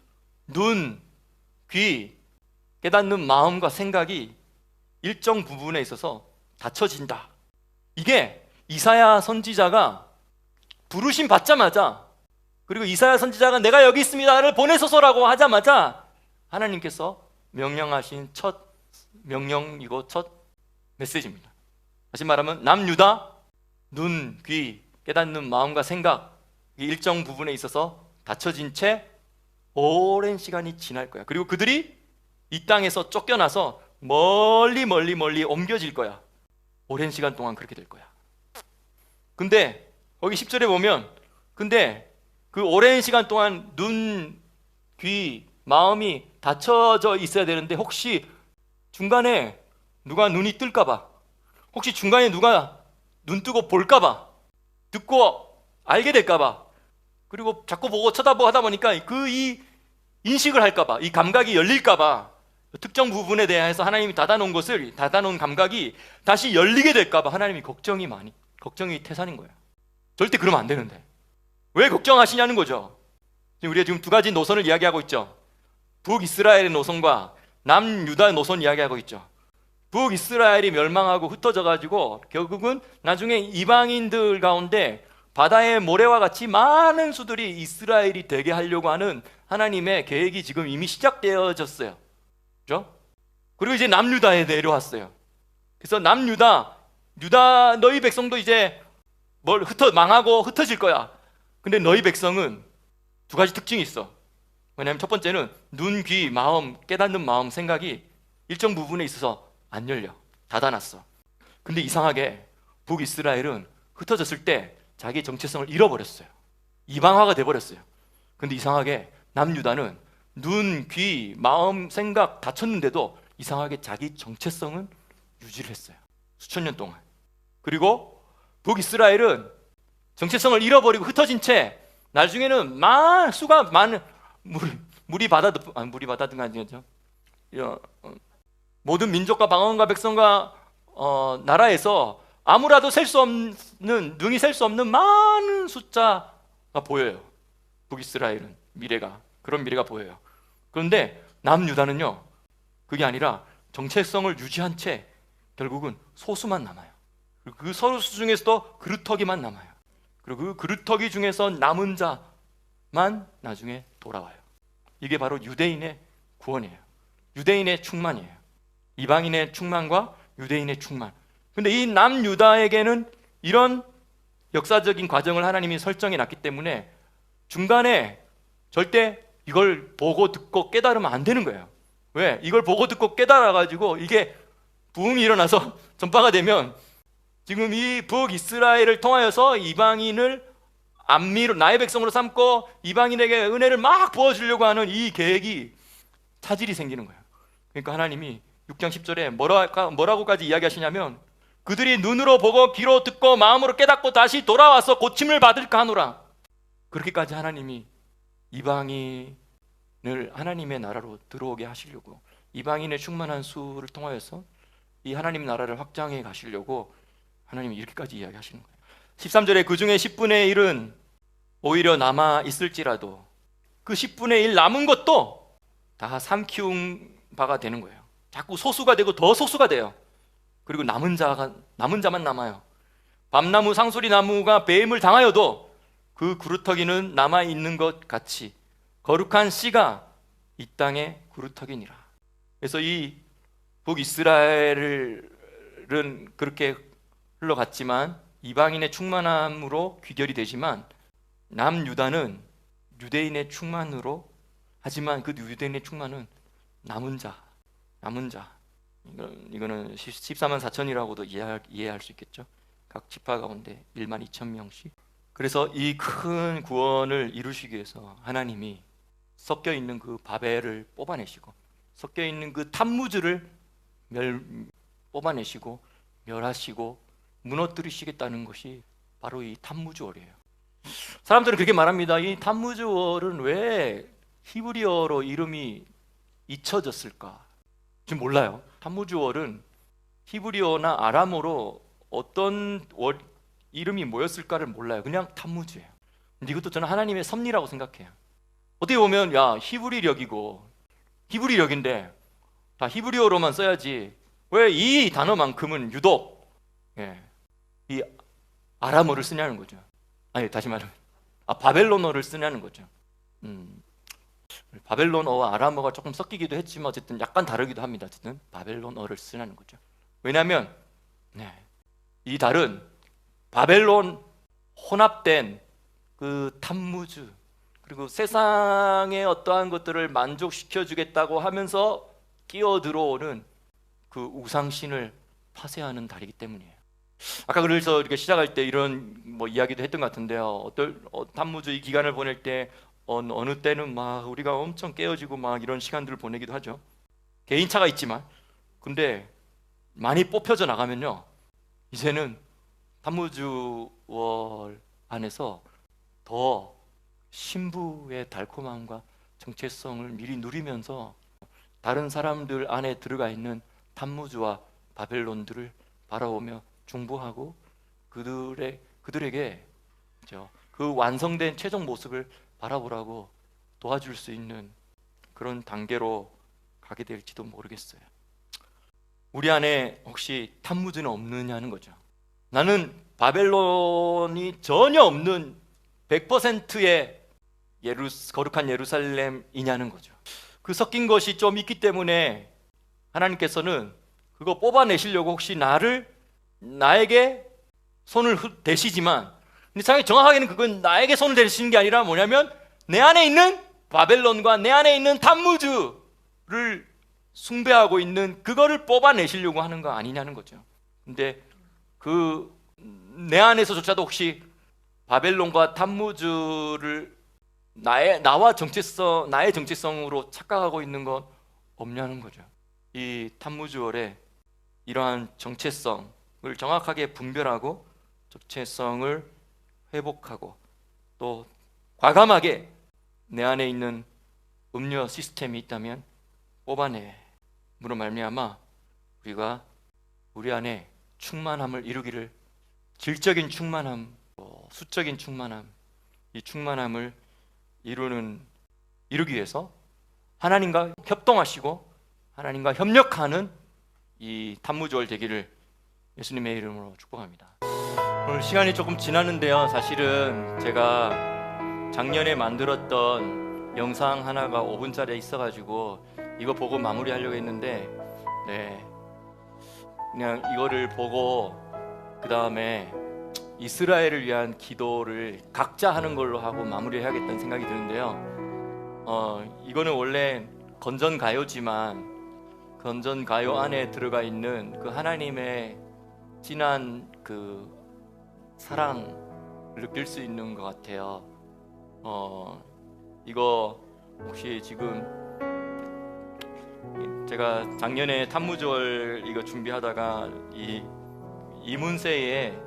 눈, 귀, 깨닫는 마음과 생각이 일정 부분에 있어서 닫혀진다. 이게 이사야 선지자가 부르심 받자마자 그리고 이사야 선지자가 내가 여기 있습니다를 보내소서라고 하자마자 하나님께서 명령하신 첫 명령이고 첫 메시지입니다. 다시 말하면 남유다 눈, 귀, 깨닫는 마음과 생각 이 일정 부분에 있어서 닫혀진 채 오랜 시간이 지날 거야. 그리고 그들이 이 땅에서 쫓겨나서 멀리 옮겨질 거야. 오랜 시간 동안 그렇게 될 거야. 근데 거기 10절에 보면 근데 그 오랜 시간 동안 눈, 귀, 마음이 닫혀져 있어야 되는데 혹시 중간에 누가 눈이 뜰까봐 혹시 중간에 누가 눈 뜨고 볼까봐 듣고 알게 될까봐 그리고 자꾸 보고 쳐다보고 하다 보니까 이 인식을 할까봐 이 감각이 열릴까봐 특정 부분에 대해서 하나님이 닫아놓은 감각이 다시 열리게 될까봐 하나님이 걱정이 태산인 거예요. 절대 그러면 안 되는데 왜 걱정하시냐는 거죠. 우리가 지금 두 가지 노선을 이야기하고 있죠. 북이스라엘의 노선과 남유다의 노선 이야기하고 있죠. 북이스라엘이 멸망하고 흩어져 가지고 결국은 나중에 이방인들 가운데 바다의 모래와 같이 많은 수들이 이스라엘이 되게 하려고 하는 하나님의 계획이 지금 이미 시작되어졌어요. 그렇죠? 그리고 이제 남유다에 내려왔어요. 그래서 유다 너희 백성도 이제 망하고 흩어질 거야. 근데 너희 백성은 두 가지 특징이 있어. 왜냐하면 첫 번째는 눈, 귀, 마음, 깨닫는 마음, 생각이 일정 부분에 있어서 안 열려. 닫아놨어. 근데 이상하게 북이스라엘은 흩어졌을 때 자기 정체성을 잃어버렸어요. 이방화가 돼버렸어요. 근데 이상하게 남유다는 눈, 귀, 마음, 생각 닫혔는데도 이상하게 자기 정체성은 유지를 했어요. 수천 년 동안. 그리고 북이스라엘은 정체성을 잃어버리고 흩어진 채 나중에는 수가 많은 물이 바다든 아니죠. 모든 민족과 방언과 백성과 나라에서 아무라도 능히 셀 수 없는 많은 숫자가 보여요. 북이스라엘은 그런 미래가 보여요. 그런데 남유다는요, 그게 아니라 정체성을 유지한 채 결국은 소수만 남아요. 그리고 그 소수 중에서도 그루터기만 남아요. 그리고 그 그루터기 중에서 남은 자만 나중에 돌아와요. 이게 바로 유대인의 구원이에요. 유대인의 충만이에요. 이방인의 충만과 유대인의 충만. 근데 이 남유다에게는 이런 역사적인 과정을 하나님이 설정해 놨기 때문에 중간에 절대 이걸 보고 듣고 깨달으면 안 되는 거예요. 왜? 이걸 보고 듣고 깨달아가지고 이게 부흥이 일어나서 전파가 되면 지금 이 북이스라엘을 통하여서 이방인을 나의 백성으로 삼고 이방인에게 은혜를 막 부어주려고 하는 이 계획이 차질이 생기는 거예요. 그러니까 하나님이 6장 10절에 뭐라고까지 이야기하시냐면 그들이 눈으로 보고 귀로 듣고 마음으로 깨닫고 다시 돌아와서 고침을 받을까 하노라. 그렇게까지 하나님이 이방인을 하나님의 나라로 들어오게 하시려고 이방인의 충만한 수를 통하여서 이 하나님 나라를 확장해 가시려고 하나님이 이렇게까지 이야기하시는 거예요. 13절에 그 중에 10분의 1은 오히려 남아 있을지라도 그 10분의 1 남은 것도 다 바가 되는 거예요. 자꾸 소수가 되고 더 소수가 돼요. 그리고 남은 자만 남아요. 밤나무 상수리 나무가 배임을 당하여도 그 구루터기는 남아 있는 것 같이 거룩한 씨가 이 땅에 구루터기니라. 그래서 이 북이스라엘은 그렇게 흘러갔지만 이방인의 충만함으로 귀결이 되지만 남유다는 유대인의 충만으로, 하지만 그 유대인의 충만은 남은 자. 이거는 14만 4천이라고도 이해할 수 있겠죠. 각 지파 가운데 1만 2천 명씩. 그래서 이 큰 구원을 이루시기 위해서 하나님이 섞여 있는 그 바벨을 뽑아내시고, 섞여 있는 그 탐무즈를 뽑아내시고 멸하시고 무너뜨리시겠다는 것이 바로 이 탐무즈월이에요. 사람들은 그렇게 말합니다. 이 탐무즈월은 왜 히브리어로 이름이 잊혀졌을까? 지금 몰라요. 탐무즈월은 히브리어나 아람어로 어떤 이름이 뭐였을까를 몰라요. 그냥 탐무즈예요. 근데 이것도 저는 하나님의 섭리라고 생각해요. 어떻게 보면 히브리력인데 다 히브리어로만 써야지 왜 이 단어만큼은 유독 이 아람어를 쓰냐는 거죠. 아니, 다시 말하면 바벨론어를 쓰냐는 거죠. 바벨론어와 아람어가 조금 섞이기도 했지만 어쨌든 약간 다르기도 합니다. 어쨌든 바벨론어를 쓰냐는 거죠. 왜냐하면 이 달은 바벨론 혼합된 그 탐무즈, 그리고 세상의 어떠한 것들을 만족시켜 주겠다고 하면서 끼어 들어오는 그 우상신을 파쇄하는 달이기 때문이에요. 아까 그래서 이렇게 시작할 때 이런 이야기도 했던 것 같은데요. 탐무즈 이 기간을 보낼 때 어느 때는 막 우리가 엄청 깨어지고 막 이런 시간들을 보내기도 하죠. 개인차가 있지만, 근데 많이 뽑혀져 나가면요, 이제는 탐무즈월 안에서 더 신부의 달콤함과 정체성을 미리 누리면서 다른 사람들 안에 들어가 있는 탐무즈와 바벨론들을 바라보며 중보하고 그들에게 그 완성된 최종 모습을 바라보라고 도와줄 수 있는 그런 단계로 가게 될지도 모르겠어요. 우리 안에 혹시 탐무즈는 없느냐는 거죠. 나는 바벨론이 전혀 없는 100%의 거룩한 예루살렘이냐는 거죠. 그 섞인 것이 좀 있기 때문에 하나님께서는 그거 뽑아내시려고 혹시 나에게 손을 대시지만, 근데 정확하게는 그건 나에게 손을 대시는 게 아니라 뭐냐면 내 안에 있는 바벨론과 내 안에 있는 탐무즈를 숭배하고 있는 그거를 뽑아내시려고 하는 거 아니냐는 거죠. 근데 그 내 안에서조차도 혹시 바벨론과 탐무즈를 나의 정체성으로 착각하고 있는 건 없냐는 거죠. 이 탐무즈월에 이러한 정체성을 정확하게 분별하고 정체성을 회복하고 또 과감하게 내 안에 있는 음료 시스템이 있다면 뽑아내므로 말미암아 우리가 우리 안에 충만함을 이루기를, 질적인 충만함, 수적인 충만함, 이 충만함을 이루기 위해서 하나님과 협동하시고 하나님과 협력하는 이 탐무주월 되기를 예수님의 이름으로 축복합니다. 오늘 시간이 조금 지났는데요, 사실은 제가 작년에 만들었던 영상 하나가 5분짜리 있어가지고 이거 보고 마무리하려고 했는데 그냥 이거를 보고 그 다음에 이스라엘을 위한 기도를 각자 하는 걸로 하고 마무리해야겠다는 생각이 드는데요. 이거는 원래 건전가요지만 건전가요 안에 들어가 있는 그 하나님의 진한 그 사랑을 느낄 수 있는 것 같아요. 이거 혹시 지금 제가 작년에 탐무절 이거 준비하다가 이 이문세의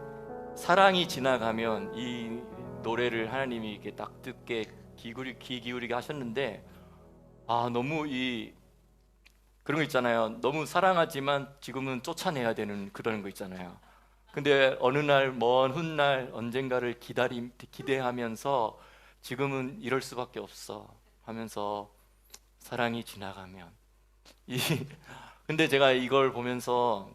사랑이 지나가면 이 노래를 하나님이 이렇게 딱 듣게 귀 기울이게 하셨는데, 너무 그런 거 있잖아요. 너무 사랑하지만 지금은 쫓아내야 되는 그런 거 있잖아요. 근데 어느 날 먼 훗날 언젠가를 기대하면서 지금은 이럴 수밖에 없어 하면서 사랑이 지나가면 이 근데 제가 이걸 보면서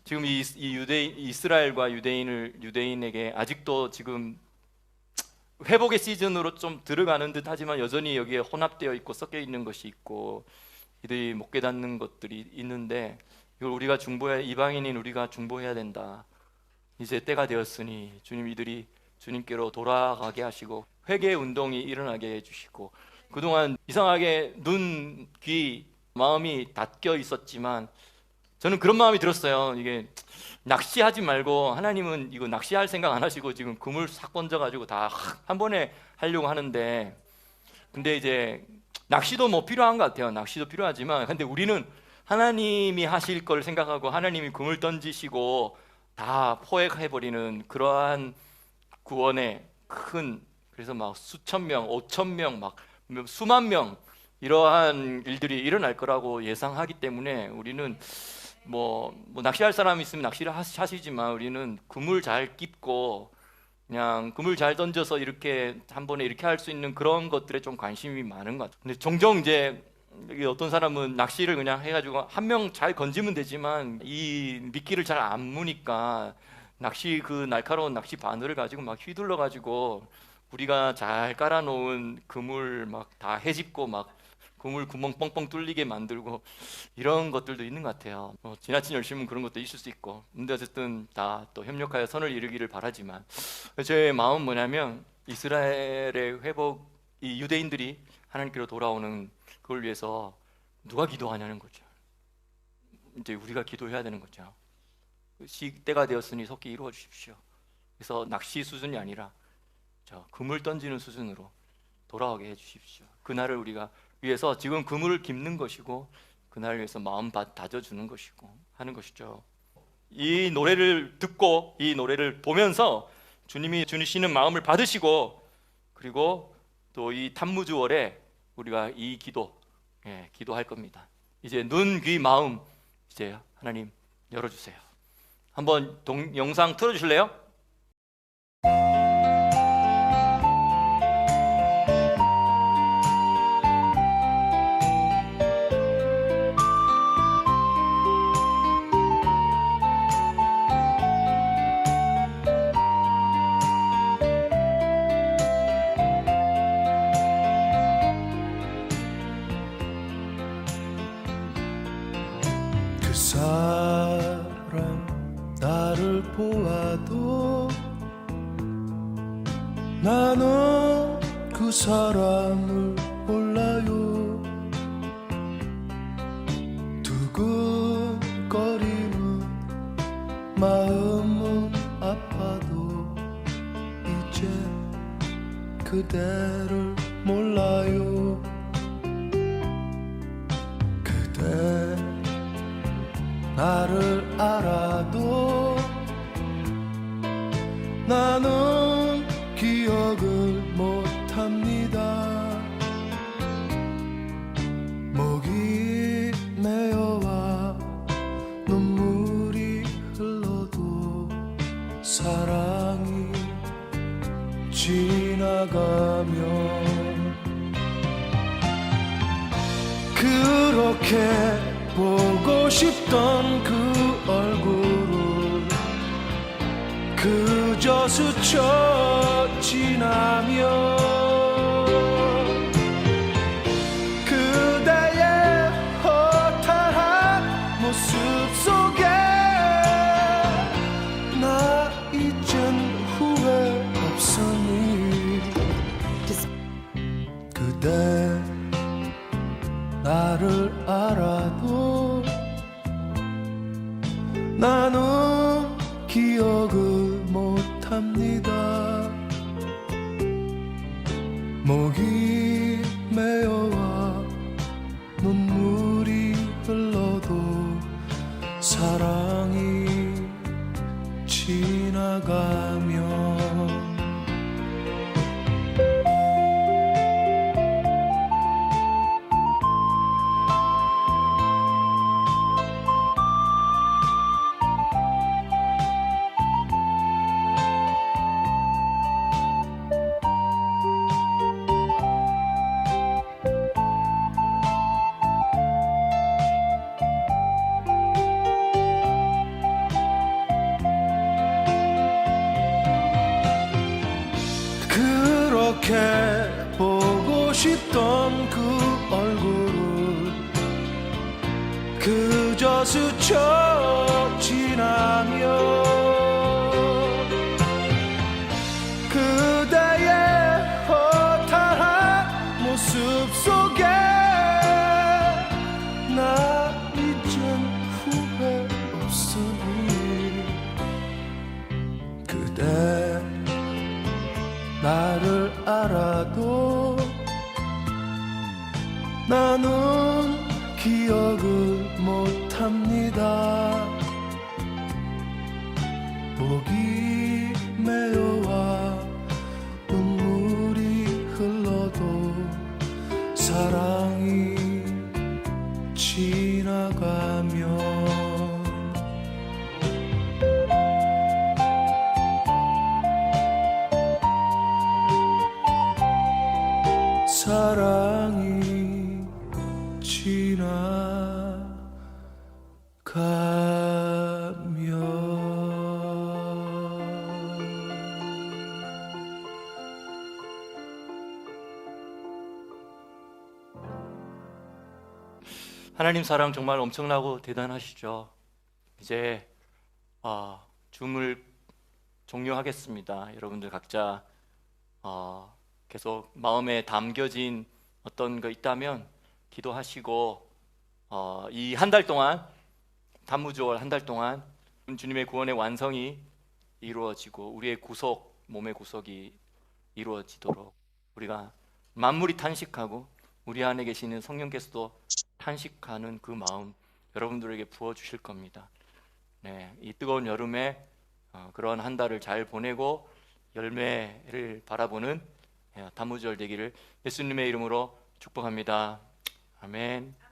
지금 이 이스라엘과 유대인에게 아직도 지금 회복의 시즌으로 좀 들어가는 듯 하지만 여전히 여기에 혼합되어 있고 섞여 있는 것이 있고 이들이 못 깨닫는 것들이 있는데, 이걸 우리가 이방인인 우리가 중보해야 된다. 이제 때가 되었으니 주님, 이들이 주님께로 돌아가게 하시고 회개 운동이 일어나게 해주시고, 그동안 이상하게 눈, 귀, 마음이 닫혀 있었지만 저는 그런 마음이 들었어요. 이게 낚시하지 말고, 하나님은 이거 낚시할 생각 안 하시고 지금 그물 싹 건져가지고 다 한 번에 하려고 하는데, 근데 이제 낚시도 뭐 필요한 것 같아요. 낚시도 필요하지만, 근데 우리는 하나님이 하실 걸 생각하고 하나님이 그물 던지시고 다 포획해버리는 그러한 구원의 큰, 그래서 막 수천 명, 5천 명, 막 수만 명 이러한 일들이 일어날 거라고 예상하기 때문에 우리는 뭐 낚시할 사람이 있으면 낚시를 하시지만 우리는 그물 잘 깁고 그냥 그물 잘 던져서 이렇게 한 번에 이렇게 할 수 있는 그런 것들에 좀 관심이 많은 것 같아요. 근데 종종 이제 어떤 사람은 낚시를 그냥 해가지고 한 명 잘 건지면 되지만 이 미끼를 잘 안 무니까 낚시, 그 날카로운 낚시 바늘을 가지고 막 휘둘러 가지고 우리가 잘 깔아놓은 그물 막 다 헤집고 막 그물 구멍 뻥뻥 뚫리게 만들고 이런 것들도 있는 것 같아요. 지나친 열심은 그런 것도 있을 수 있고, 근데 어쨌든 다 또 협력하여 선을 이루기를 바라지만, 제 마음은 뭐냐면 이스라엘의 회복, 이 유대인들이 하나님께로 돌아오는 그걸 위해서 누가 기도하냐는 거죠. 이제 우리가 기도해야 되는 거죠. 때가 되었으니 속히 이루어 주십시오. 그래서 낚시 수준이 아니라 그물 던지는 수준으로 돌아오게 해 주십시오. 그날을 우리가 위해서 지금 그물을 깁는 것이고, 그날을 위해서 마음 다져주는 것이고 하는 것이죠. 이 노래를 듣고 이 노래를 보면서 주님이 주시는 마음을 받으시고, 그리고 또 이 탄무주월에 우리가 이 기도할 겁니다. 이제 눈, 귀, 마음 이제 하나님 열어주세요. 한번 영상 틀어주실래요? 그 사람 나를 보아도 나는 그 사람을 몰라요. 두근거리는 마음은 아파도 이제 그대를 몰라요. 그대 나를 알아도 나는 기억을 못합니다. 목이 메어와 눈물이 흘러도 사랑이 지나가면 그렇게 보고 싶던 그 얼굴을 그저 스쳐 지나며 그대의 허탈한 모습 속에 나 이젠 후회 없으니 그대 나를 알아도 나는 기억을 못합니다. 목이 메어와 눈물이 흘러도 사랑이 지나가면 그렇게 보고 싶던 그 얼굴을 그저 스쳐 지나며 그대의 허탈한 모습 속에 나 이젠 후회 없으니 그대 나를 알아도 나는 기억을 못합니다. 목이 메어와 눈물이 흘러도 사랑이 지나가면 사랑이 지나가면 하나님 사랑 정말 엄청나고 대단하시죠. 이제 줌을 종료하겠습니다. 여러분들 각자 계속 마음에 담겨진 어떤 거 있다면 기도하시고 이 한 달 동안 단무주월 한 달 동안 주님의 구원의 완성이 이루어지고 우리의 구속, 몸의 구속이 이루어지도록 우리가 만물이 탄식하고 우리 안에 계시는 성령께서도 탄식하는 그 마음 여러분들에게 부어주실 겁니다. 네, 이 뜨거운 여름에 그런 한 달을 잘 보내고 열매를 바라보는 단무절 되기를 예수님의 이름으로 축복합니다. 아멘.